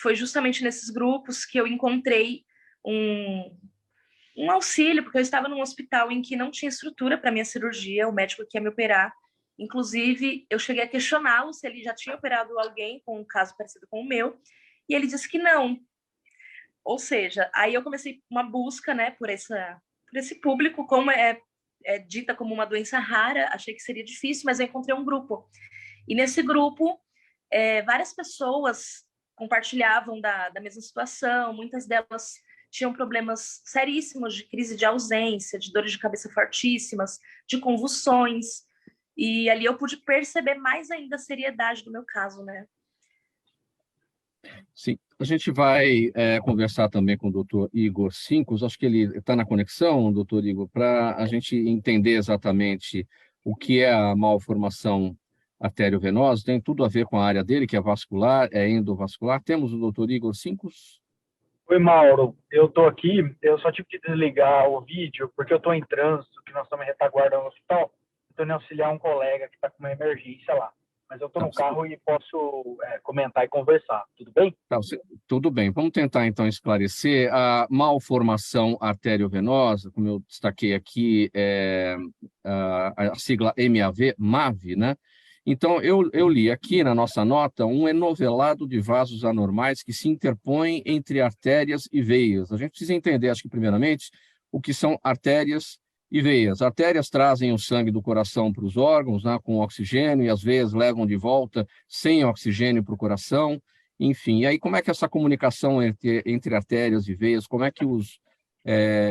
Foi justamente nesses grupos que eu encontrei um auxílio, porque eu estava num hospital em que não tinha estrutura para minha cirurgia, o médico que ia me operar. Inclusive, eu cheguei a questioná-lo se ele já tinha operado alguém com um caso parecido com o meu, e ele disse que não. Ou seja, aí eu comecei uma busca, né, por esse público, como é dita como uma doença rara, achei que seria difícil, mas eu encontrei um grupo. E nesse grupo, várias pessoas compartilhavam da mesma situação, muitas delas tinham problemas seríssimos de crise de ausência, de dores de cabeça fortíssimas, de convulsões, e ali eu pude perceber mais ainda a seriedade do meu caso, né? Sim, a gente vai conversar também com o doutor Igor Sincos, acho que ele está na conexão, doutor Igor, para a gente entender exatamente o que é a malformação arteriovenosa, tem tudo a ver com a área dele, que é vascular, é endovascular. Temos o doutor Igor Sincos? Oi, Mauro, eu estou aqui, eu só tive que desligar o vídeo, porque eu estou em trânsito, que nós estamos em retaguarda no hospital, estou indo auxiliar um colega que está com uma emergência lá. Mas eu estou no carro e posso comentar e conversar, tudo bem? Tudo bem, vamos tentar então esclarecer a malformação arteriovenosa, como eu destaquei aqui, a sigla MAV, né? Então, eu li aqui na nossa nota um enovelado de vasos anormais que se interpõem entre artérias e veias. A gente precisa entender, acho que primeiramente, o que são artérias e veias. Artérias trazem o sangue do coração para os órgãos, né, com oxigênio, e as veias levam de volta sem oxigênio para o coração. Enfim, e aí como é que essa comunicação entre artérias e veias, como é que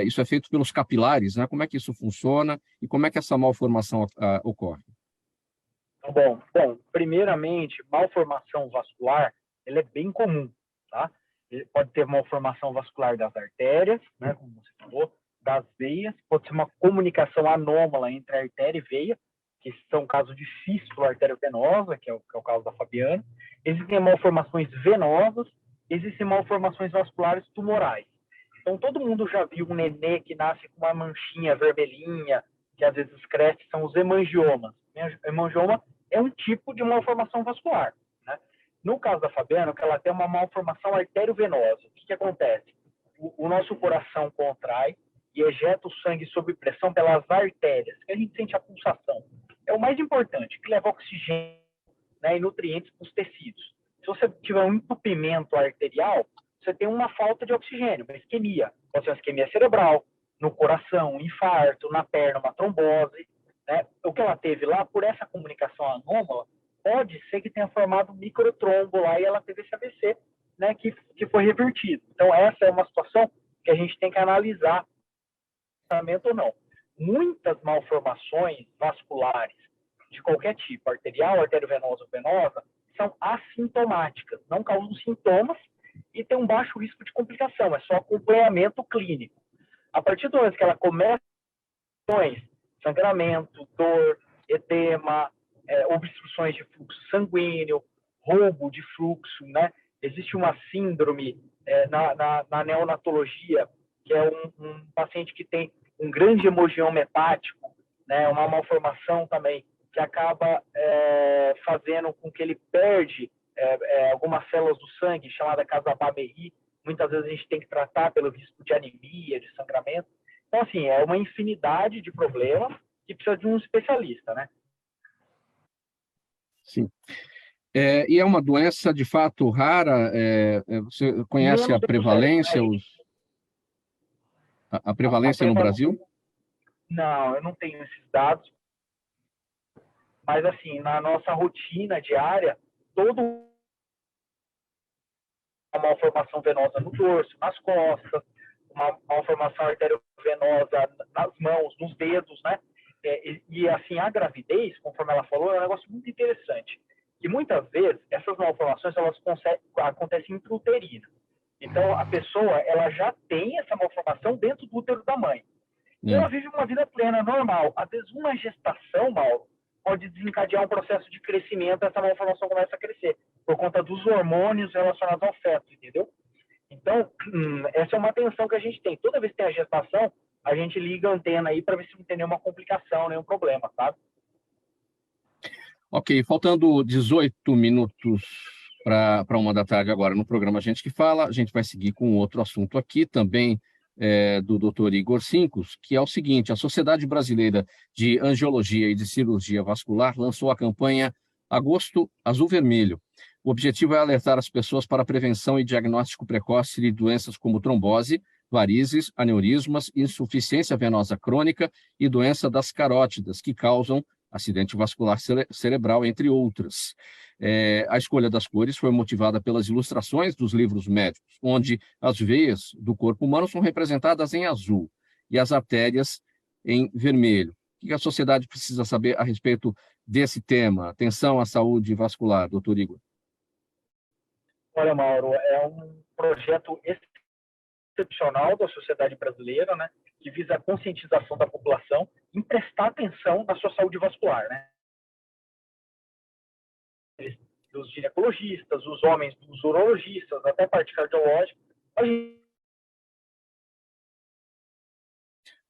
isso é feito pelos capilares, né? Como é que isso funciona e como é que essa malformação ocorre? Bom, primeiramente, malformação vascular, ela é bem comum, tá? Pode ter malformação vascular das artérias, né, como você falou, das veias, pode ser uma comunicação anômala entre artéria e veia, que são casos de fístula arteriovenosa, que é o caso da Fabiana. Existem malformações venosas, existem malformações vasculares tumorais. Então, todo mundo já viu um nenê que nasce com uma manchinha vermelhinha, que às vezes cresce, são os hemangiomas. Hemangioma é um tipo de malformação vascular, né? No caso da Fabiana, ela tem uma malformação arteriovenosa. O que acontece? O nosso coração contrai e ejeta o sangue sob pressão pelas artérias, que a gente sente a pulsação. É o mais importante, que leva oxigênio, né, e nutrientes para os tecidos. Se você tiver um entupimento arterial, você tem uma falta de oxigênio, uma isquemia. Pode ser uma isquemia cerebral, no coração, um infarto, na perna, uma trombose, né? O que ela teve lá, por essa comunicação anômala, pode ser que tenha formado um microtrombo lá e ela teve esse AVC, né, que foi revertido. Então, essa é uma situação que a gente tem que analisar, tratamento ou não. Muitas malformações vasculares de qualquer tipo, arterial, arteriovenosa ou venosa, são assintomáticas, não causam sintomas e tem um baixo risco de complicação, é só acompanhamento clínico. A partir do momento que ela começa sangramento, dor, edema, obstruções de fluxo sanguíneo, roubo de fluxo, né? Existe uma síndrome na neonatologia, que é um paciente que tem um grande hemangioma hepático, né? Uma malformação também, que acaba fazendo com que ele perde algumas células do sangue, chamada Casabas-Meri. Muitas vezes a gente tem que tratar pelo risco de anemia, de sangramento. Então, assim, é uma infinidade de problemas que precisa de um especialista, né? Sim. E é uma doença, de fato, rara? Você conhece a prevalência? A prevalência no Brasil? Não, eu não tenho esses dados. Mas, assim, na nossa rotina diária, uma malformação venosa no dorso, nas costas, uma malformação arteriovenosa nas mãos, nos dedos, né? E assim, a gravidez, conforme ela falou, é um negócio muito interessante. E muitas vezes, essas malformações, elas acontecem intrauterina. Então, a pessoa, ela já tem essa malformação dentro do útero da mãe. E ela vive uma vida plena, normal. Às vezes, uma gestação, Mauro, pode desencadear um processo de crescimento, essa malformação começa a crescer, por conta dos hormônios relacionados ao feto, entendeu? Então, essa é uma atenção que a gente tem. Toda vez que tem a gestação, a gente liga a antena aí para ver se não tem nenhuma complicação, nenhum problema, sabe? Ok, faltando 18 minutos para 1 da tarde agora no programa Gente que Fala, a gente vai seguir com outro assunto aqui, também do Dr. Igor Sincos, que é o seguinte: a Sociedade Brasileira de Angiologia e de Cirurgia Vascular lançou a campanha Agosto Azul Vermelho. O objetivo é alertar as pessoas para a prevenção e diagnóstico precoce de doenças como trombose, varizes, aneurismas, insuficiência venosa crônica e doença das carótidas, que causam acidente vascular cerebral, entre outras. A escolha das cores foi motivada pelas ilustrações dos livros médicos, onde as veias do corpo humano são representadas em azul e as artérias em vermelho. O que a sociedade precisa saber a respeito desse tema? Atenção à saúde vascular, doutor Igor. Olha, Mauro, é um projeto excepcional da sociedade brasileira, né, que visa a conscientização da população em prestar atenção na sua saúde vascular, né? Dos ginecologistas, os homens dos urologistas, até a parte cardiológica.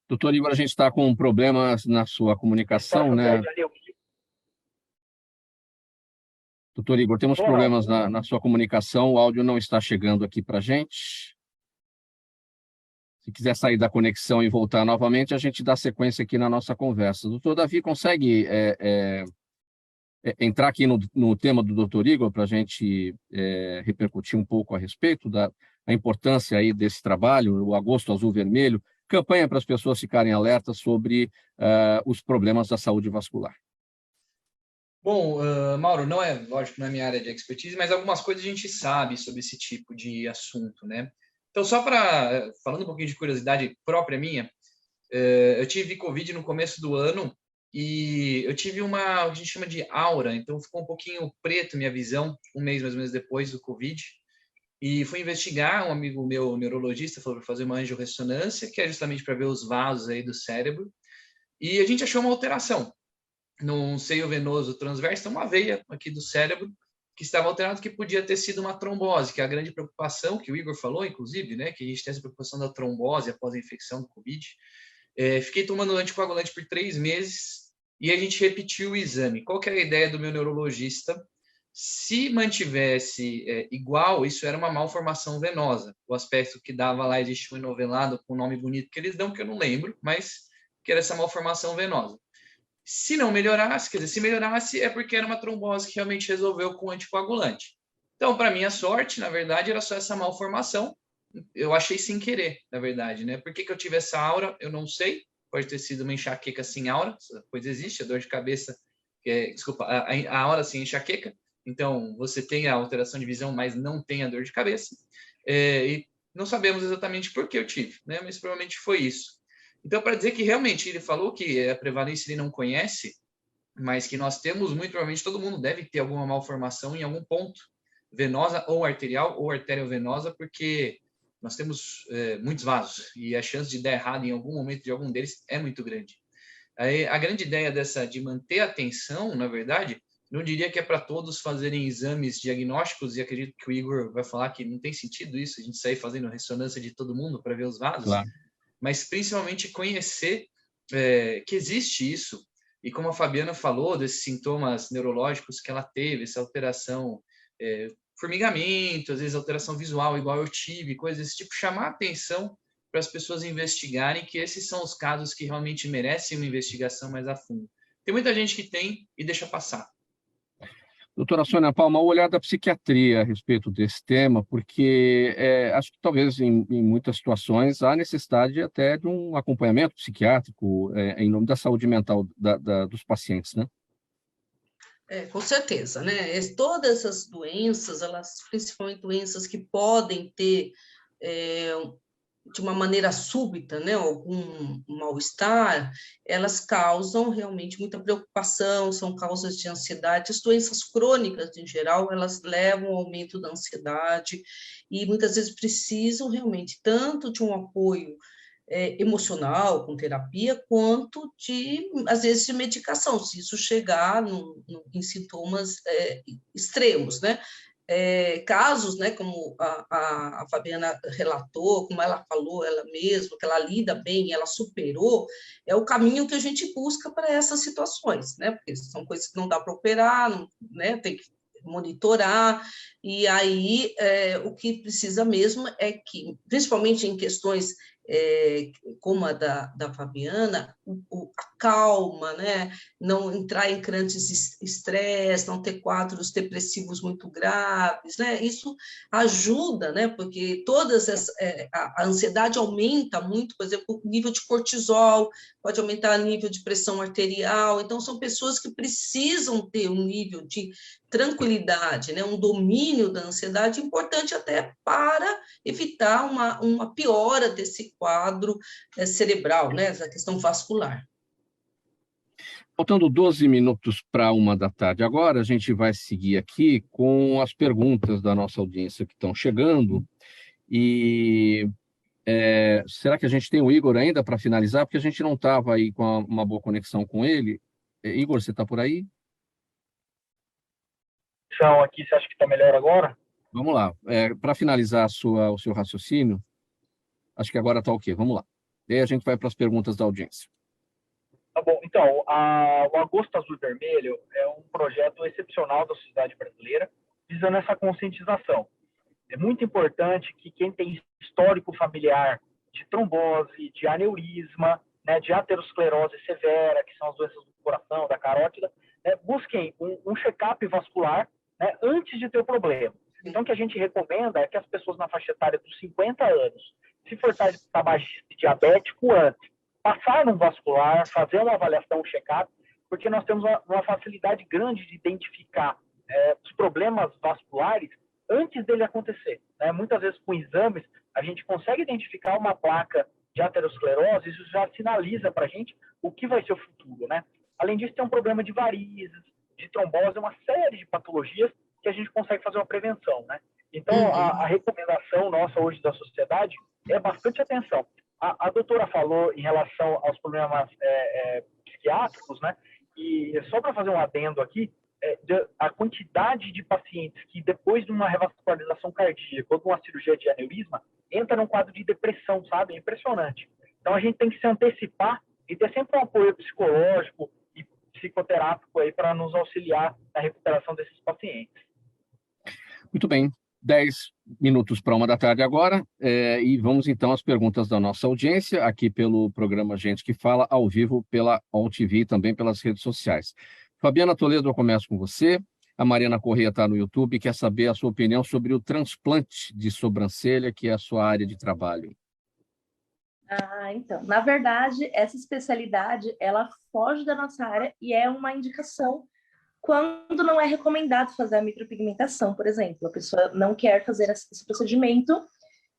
Doutor Igor, a gente está com problemas na sua comunicação, né? Doutor Igor, temos problemas na sua comunicação, o áudio não está chegando aqui para a gente. Se quiser sair da conexão e voltar novamente, a gente dá sequência aqui na nossa conversa. Doutor Davi, consegue entrar aqui no tema do doutor Igor para a gente repercutir um pouco a respeito da importância aí desse trabalho, o Agosto Azul Vermelho, campanha para as pessoas ficarem alertas sobre os problemas da saúde vascular. Bom, Mauro, lógico, não é minha área de expertise, mas algumas coisas a gente sabe sobre esse tipo de assunto, né? Então, falando um pouquinho de curiosidade própria minha, eu tive Covid no começo do ano e eu tive o que a gente chama de aura, então ficou um pouquinho preto minha visão, um mês mais ou menos depois do Covid. E fui investigar, um amigo meu, neurologista, falou para fazer uma angiorressonância, que é justamente para ver os vasos aí do cérebro. E a gente achou uma alteração num seio venoso transverso, então uma veia aqui do cérebro que estava alterado, que podia ter sido uma trombose, que é a grande preocupação que o Igor falou, inclusive, né, que a gente tem essa preocupação da trombose após a infecção do Covid. Fiquei tomando anticoagulante por 3 meses e a gente repetiu o exame. Qual que era a ideia do meu neurologista? Se mantivesse igual, isso era uma malformação venosa. O aspecto que dava lá, existe um enovelado com um nome bonito que eles dão, que eu não lembro, mas que era essa malformação venosa. Se não melhorasse, quer dizer, se melhorasse é porque era uma trombose que realmente resolveu com anticoagulante. Então, para minha sorte, na verdade, era só essa malformação. Eu achei sem querer, na verdade, né? Por que eu tive essa aura? Eu não sei. Pode ter sido uma enxaqueca sem aura, essa coisa existe, a dor de cabeça, a aura sem enxaqueca. Então, você tem a alteração de visão, mas não tem a dor de cabeça. E não sabemos exatamente por que eu tive, né? Mas provavelmente foi isso. Então, para dizer que realmente ele falou que a prevalência ele não conhece, mas que nós temos, muito provavelmente todo mundo deve ter alguma malformação em algum ponto, venosa ou arterial ou arteriovenosa, porque nós temos muitos vasos e a chance de dar errado em algum momento de algum deles é muito grande. Aí, a grande ideia de manter a atenção, na verdade, não diria que é para todos fazerem exames diagnósticos, e acredito que o Igor vai falar que não tem sentido isso, a gente sair fazendo ressonância de todo mundo para ver os vasos, Claro. Mas principalmente conhecer que existe isso, e como a Fabiana falou, desses sintomas neurológicos que ela teve, essa alteração, formigamento, às vezes alteração visual, igual eu tive, coisas desse tipo, chamar a atenção para as pessoas investigarem que esses são os casos que realmente merecem uma investigação mais a fundo. Tem muita gente que tem e deixa passar. Doutora Sônia Palma, o olhar da psiquiatria a respeito desse tema, porque acho que talvez em muitas situações há necessidade até de um acompanhamento psiquiátrico em nome da saúde mental dos pacientes, né? Com certeza, né? Todas essas doenças, principalmente doenças que podem ter de uma maneira súbita, né, algum mal-estar, elas causam realmente muita preocupação, são causas de ansiedade. As doenças crônicas, em geral, elas levam ao aumento da ansiedade e muitas vezes precisam realmente tanto de um apoio emocional, com terapia, quanto às vezes, de medicação, se isso chegar em sintomas extremos, né? Casos, né, como a Fabiana relatou, como ela falou, ela mesma, que ela lida bem, ela superou, é o caminho que a gente busca para essas situações, né? Porque são coisas que não dá para operar, não, né? Tem que monitorar, e aí o que precisa mesmo é que, principalmente em questões como a da Fabiana, a calma, né? Não entrar em grandes estresse, não ter quadros depressivos muito graves, né? Isso ajuda, né? Porque a ansiedade aumenta muito, por exemplo, o nível de cortisol, pode aumentar o nível de pressão arterial, então são pessoas que precisam ter um nível de tranquilidade, né? Um domínio da ansiedade importante até para evitar uma piora desse quadro cerebral, né? Essa questão vascular. Faltando 12 minutos para 13h agora, a gente vai seguir aqui com as perguntas da nossa audiência que estão chegando. E será que a gente tem o Igor ainda para finalizar? Porque a gente não estava aí com uma boa conexão com ele. Igor, você está por aí? Aqui, você acha que está melhor agora? Vamos lá. Para finalizar o seu raciocínio, acho que agora está ok. Vamos lá. E aí a gente vai para as perguntas da audiência. Tá bom. Então, o Agosto Azul e Vermelho é um projeto excepcional da sociedade brasileira, visando essa conscientização. É muito importante que quem tem histórico familiar de trombose, de aneurisma, né, de aterosclerose severa, que são as doenças do coração, da carótida, né, busquem um check-up vascular, né, antes de ter o problema. Então, o que a gente recomenda é que as pessoas na faixa etária dos 50 anos se for tabagista diabético, antes, passar no vascular, fazer uma avaliação, um check-up, porque nós temos uma facilidade grande de identificar os problemas vasculares antes dele acontecer, né? Muitas vezes com exames a gente consegue identificar uma placa de aterosclerose, isso já sinaliza para a gente o que vai ser o futuro, né? Além disso, tem um problema de varizes, de trombose, uma série de patologias que a gente consegue fazer uma prevenção, né? Então, a recomendação nossa hoje da sociedade é bastante atenção. A doutora falou em relação aos problemas psiquiátricos, né? E só para fazer um adendo aqui, a quantidade de pacientes que depois de uma revascularização cardíaca ou de uma cirurgia de aneurisma entra num quadro de depressão, sabe? É impressionante. Então a gente tem que se antecipar e ter sempre um apoio psicológico e psicoterápico aí para nos auxiliar na recuperação desses pacientes. Muito bem, 10 minutos para 1 da tarde agora, e vamos então às perguntas da nossa audiência, aqui pelo programa Gente que Fala, ao vivo pela OnTV e também pelas redes sociais. Fabiana Toledo, eu começo com você. A Mariana Corrêa está no YouTube e quer saber a sua opinião sobre o transplante de sobrancelha, que é a sua área de trabalho. Então, na verdade, essa especialidade, ela foge da nossa área e é uma indicação quando não é recomendado fazer a micropigmentação, por exemplo. A pessoa não quer fazer esse procedimento,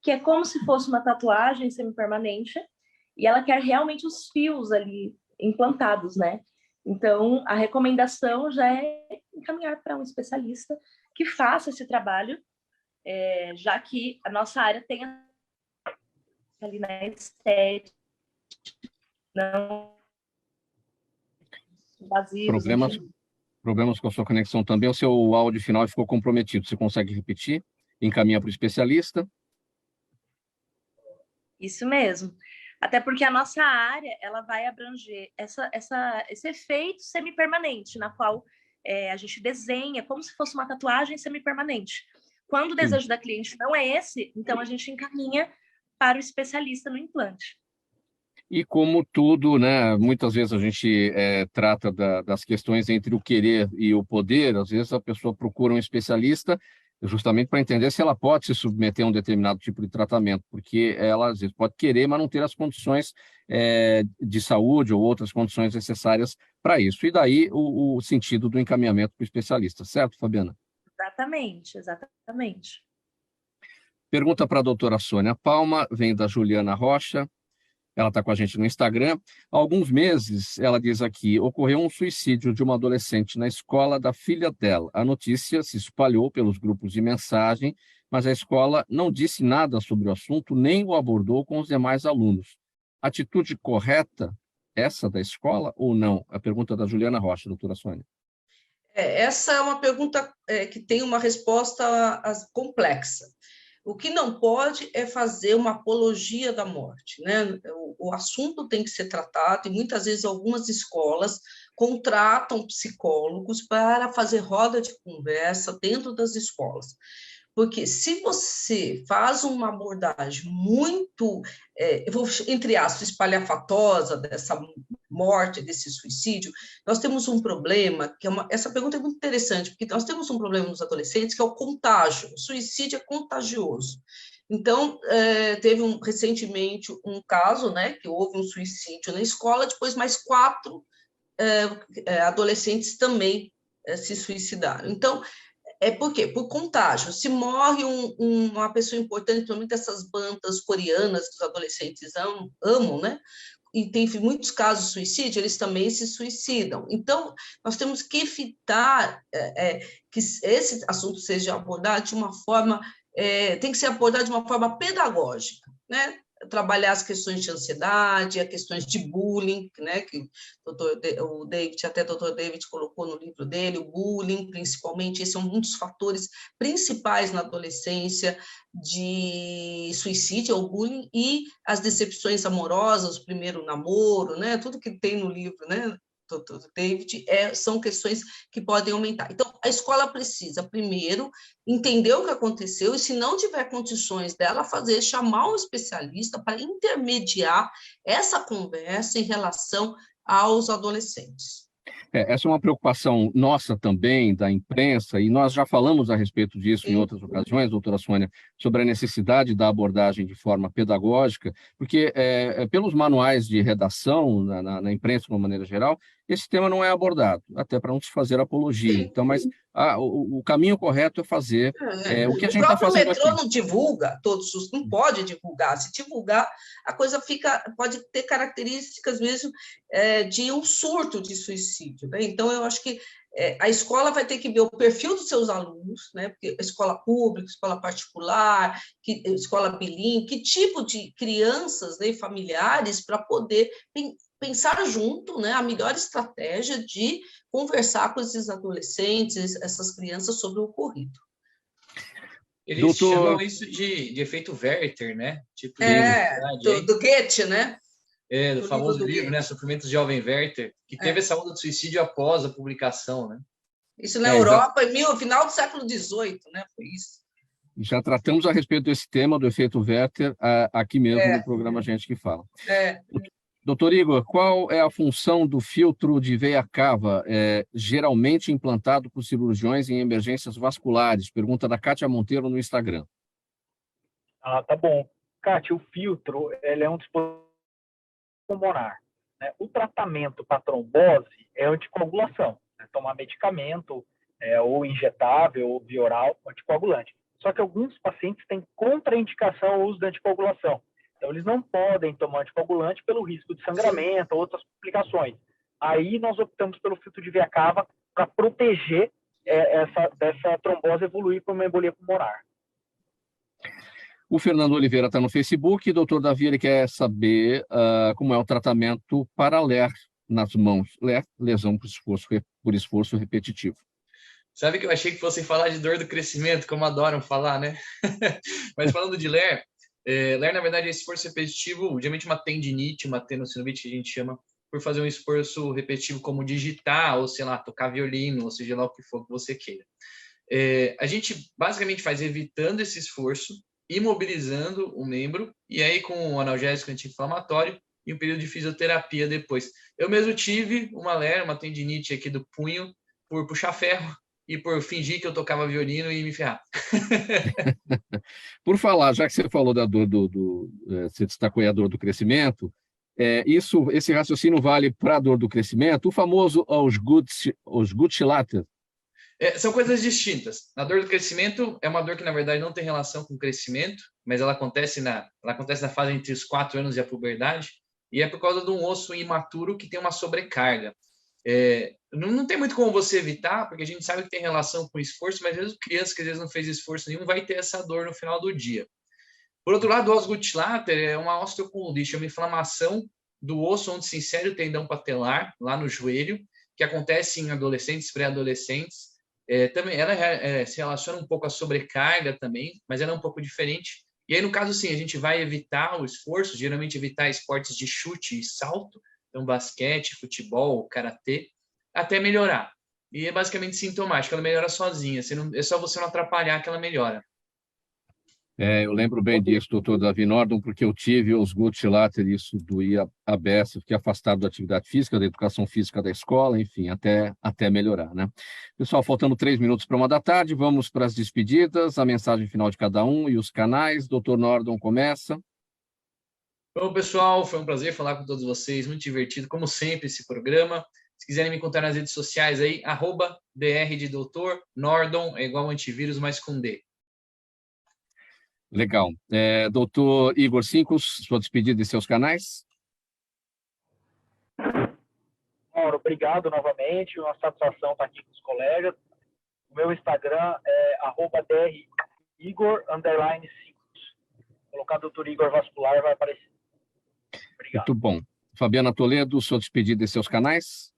que é como se fosse uma tatuagem semipermanente, e ela quer realmente os fios ali implantados, né? Então, a recomendação já é encaminhar para um especialista que faça esse trabalho, já que a nossa área tem ali na estética, não vazios. Problemas com a sua conexão também. O seu áudio final ficou comprometido. Você consegue repetir? Encaminha para o especialista? Isso mesmo. Até porque a nossa área, ela vai abranger esse efeito semipermanente, na qual a gente desenha como se fosse uma tatuagem semipermanente. Quando o desejo da cliente não é esse, então a gente encaminha para o especialista no implante. E como tudo, né, muitas vezes a gente trata das questões entre o querer e o poder, às vezes a pessoa procura um especialista justamente para entender se ela pode se submeter a um determinado tipo de tratamento, porque ela às vezes pode querer, mas não ter as condições de saúde ou outras condições necessárias para isso. E daí o sentido do encaminhamento para o especialista, certo, Fabiana? Exatamente. Pergunta para a doutora Sônia Palma, vem da Juliana Rocha. Ela está com a gente no Instagram. Há alguns meses, ela diz aqui, ocorreu um suicídio de uma adolescente na escola da filha dela. A notícia se espalhou pelos grupos de mensagem, mas a escola não disse nada sobre o assunto, nem o abordou com os demais alunos. Atitude correta essa da escola ou não? A pergunta da Juliana Rocha, doutora Sônia. Essa é uma pergunta que tem uma resposta complexa. O que não pode é fazer uma apologia da morte, né? O assunto tem que ser tratado e muitas vezes algumas escolas contratam psicólogos para fazer roda de conversa dentro das escolas. Porque se você faz uma abordagem muito, entre aspas, espalhafatosa dessa morte, desse suicídio, nós temos um problema, essa pergunta é muito interessante, porque nós temos um problema nos adolescentes, que é o contágio. O suicídio é contagioso. Então, teve recentemente um caso, né, que houve um suicídio na escola, depois mais 4 adolescentes também se suicidaram. Então, por quê? Por contágio. Se morre uma pessoa importante, principalmente essas bandas coreanas que os adolescentes amam, né? E tem muitos casos de suicídio, eles também se suicidam. Então, nós temos que evitar que esse assunto seja abordado de uma forma, tem que ser abordado de uma forma pedagógica, né? Trabalhar as questões de ansiedade, as questões de bullying, né, que o doutor David colocou no livro dele, o bullying, principalmente, esse é um dos fatores principais na adolescência de suicídio, é o bullying, e as decepções amorosas, o primeiro namoro, né, tudo que tem no livro, né, doutor David, são questões que podem aumentar. Então, a escola precisa, primeiro, entender o que aconteceu e, se não tiver condições dela chamar um especialista para intermediar essa conversa em relação aos adolescentes. Essa é uma preocupação nossa também, da imprensa, e nós já falamos a respeito disso em Sim. outras ocasiões, doutora Sônia, sobre a necessidade da abordagem de forma pedagógica, porque pelos manuais de redação, na imprensa de uma maneira geral, esse tema não é abordado, até para não se fazer apologia. Então, mas o caminho correto é fazer o que a O gente está próprio fazendo metrô aqui. não divulga todos os, não pode divulgar. Se divulgar, a coisa pode ter características mesmo de um surto de suicídio, né? Então, eu acho que a escola vai ter que ver o perfil dos seus alunos, né? Porque escola pública, escola particular, escola bilíngue, que tipo de crianças, né, e familiares para poder pensar junto, né, a melhor estratégia de conversar com esses adolescentes, essas crianças sobre o ocorrido. Eles Doutor- chamam isso de efeito Werther, né? Tipo Do Goethe, né? do do famoso livro do livro, Goethe. né? Sofrimento do Jovem Werther, que teve essa onda do suicídio após a publicação, né? Isso na Europa, final do século XVIII, né? Foi isso. Já tratamos a respeito desse tema, do efeito Werther, aqui mesmo no programa Gente que Fala. Doutor Igor, qual é a função do filtro de veia cava, geralmente implantado por cirurgiões em emergências vasculares? Pergunta da Kátia Monteiro no Instagram. Tá bom. Kátia, o filtro ele é um dispositivo pulmonar, né? O tratamento para trombose é anticoagulação, né? Tomar medicamento, ou injetável, ou via oral, anticoagulante. Só que alguns pacientes têm contraindicação ao uso da anticoagulação. Então, eles não podem tomar anticoagulante pelo risco de sangramento ou outras complicações. Aí, nós optamos pelo filtro de veia cava para proteger dessa trombose evoluir para uma embolia pulmonar. O Fernando Oliveira está no Facebook. Doutor Davi, ele quer saber como é o tratamento para LER nas mãos. LER, lesão por esforço repetitivo. Sabe que eu achei que fossem falar de dor do crescimento, como adoram falar, né? Mas falando de LER, LER, na verdade, é esforço repetitivo, geralmente uma tendinite, uma tenossinovite, que a gente chama, por fazer um esforço repetitivo como digitar, ou sei lá, tocar violino, ou seja lá o que for que você queira. A gente basicamente faz evitando esse esforço, imobilizando o membro, e aí com um analgésico anti-inflamatório e um período de fisioterapia depois. Eu mesmo tive uma LER, uma tendinite aqui do punho, por puxar ferro e por fingir que eu tocava violino e me ferrar. Por falar, já que você falou da dor você destacou aí a dor do crescimento, esse raciocínio vale para a dor do crescimento, o famoso Ausgutschlatter. São coisas distintas. A dor do crescimento é uma dor que, na verdade, não tem relação com o crescimento, mas ela acontece na fase entre os 4 anos e a puberdade, e é por causa de um osso imaturo que tem uma sobrecarga. Não tem muito como você evitar, porque a gente sabe que tem relação com esforço, mas mesmo criança que às vezes não fez esforço nenhum vai ter essa dor no final do dia. Por outro lado, o Ausgutschlatter é uma osteocondite, é uma inflamação do osso onde se insere o tendão patelar, lá no joelho, que acontece em adolescentes, pré-adolescentes. Também ela se relaciona um pouco à sobrecarga também, mas ela é um pouco diferente. E aí, no caso, sim, a gente vai evitar o esforço, geralmente evitar esportes de chute e salto, então basquete, futebol, karatê, até melhorar. E é basicamente sintomático, ela melhora sozinha, é só você não atrapalhar que ela melhora. Eu lembro bem disso, doutor Davi Nordon, porque eu tive os Ausgutschlatter, isso doía a beça, fiquei afastado da atividade física, da educação física da escola, enfim, até melhorar, né? Pessoal, faltando 3 minutos para 1 da tarde, vamos para as despedidas, a mensagem final de cada um e os canais. Doutor Nordon começa. Bom, pessoal, foi um prazer falar com todos vocês, muito divertido, como sempre, esse programa. Se quiserem me encontrar nas redes sociais aí, @dr de doutor, Nordon é igual antivírus, mas com D. Legal. Doutor Igor Sinkos, sua despedida e seus canais. Mauro, obrigado novamente, uma satisfação estar aqui com os colegas. O meu Instagram é @drigor_Sinkos. Colocar doutor Igor Vascular vai aparecer. Obrigado. Muito bom. Fabiana Toledo, sua despedida e seus canais.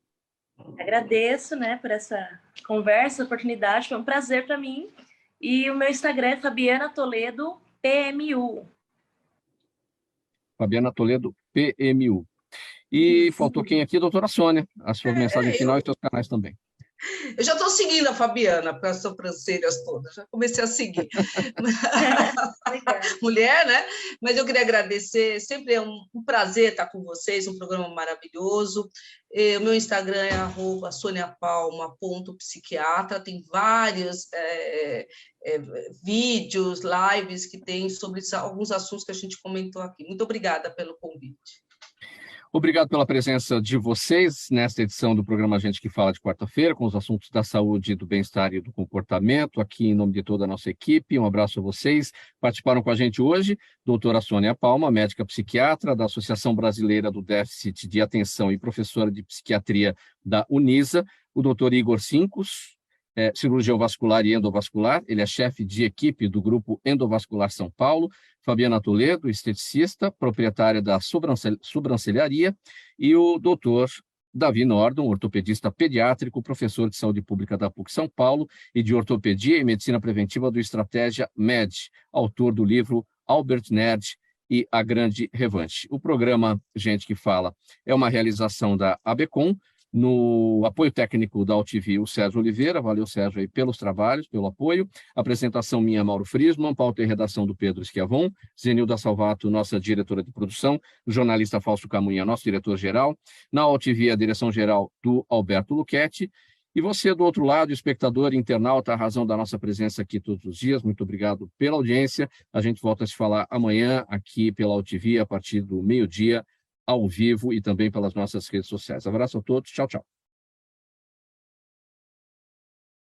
Agradeço, né, por essa conversa, oportunidade, foi um prazer para mim. E o meu Instagram é Fabiana Toledo, PMU. Fabiana Toledo, PMU. E faltou quem aqui? Doutora Sônia. A sua mensagem final e seus canais também. Eu já estou seguindo a Fabiana para as sobrancelhas todas, já comecei a seguir. Mulher, né? Mas eu queria agradecer, sempre é um prazer estar com vocês, um programa maravilhoso. O meu Instagram é @soniapalma.psiquiatra, tem vários vídeos, lives que tem sobre alguns assuntos que a gente comentou aqui. Muito obrigada pelo convite. Obrigado pela presença de vocês nesta edição do programa Gente que Fala de quarta-feira, com os assuntos da saúde, do bem-estar e do comportamento, aqui em nome de toda a nossa equipe. Um abraço a vocês. Participaram com a gente hoje doutora Sônia Palma, médica psiquiatra da Associação Brasileira do Déficit de Atenção e professora de psiquiatria da Unisa, o doutor Igor Sincos, cirurgião vascular e endovascular, ele é chefe de equipe do Grupo Endovascular São Paulo, Fabiana Toledo, esteticista, proprietária da sobrancelharia, e o doutor Davi Nordon, ortopedista pediátrico, professor de saúde pública da PUC São Paulo e de ortopedia e medicina preventiva do Estratégia Med, autor do livro Albert Nerd e a Grande Revanche. O programa Gente que Fala é uma realização da ABCOM, no apoio técnico da UTV, o Sérgio Oliveira. Valeu, Sérgio, aí, pelos trabalhos, pelo apoio. Apresentação minha, Mauro Friesman, pauta e redação do Pedro Schiavon, Zenilda Salvato, nossa diretora de produção, o jornalista Fausto Camunha, nosso diretor-geral, na UTV, a direção-geral do Alberto Luchetti. E você, do outro lado, espectador, internauta, a razão da nossa presença aqui todos os dias, muito obrigado pela audiência. A gente volta a se falar amanhã aqui pela UTV, a partir do meio-dia, ao vivo e também pelas nossas redes sociais. Abraço a todos, tchau, tchau.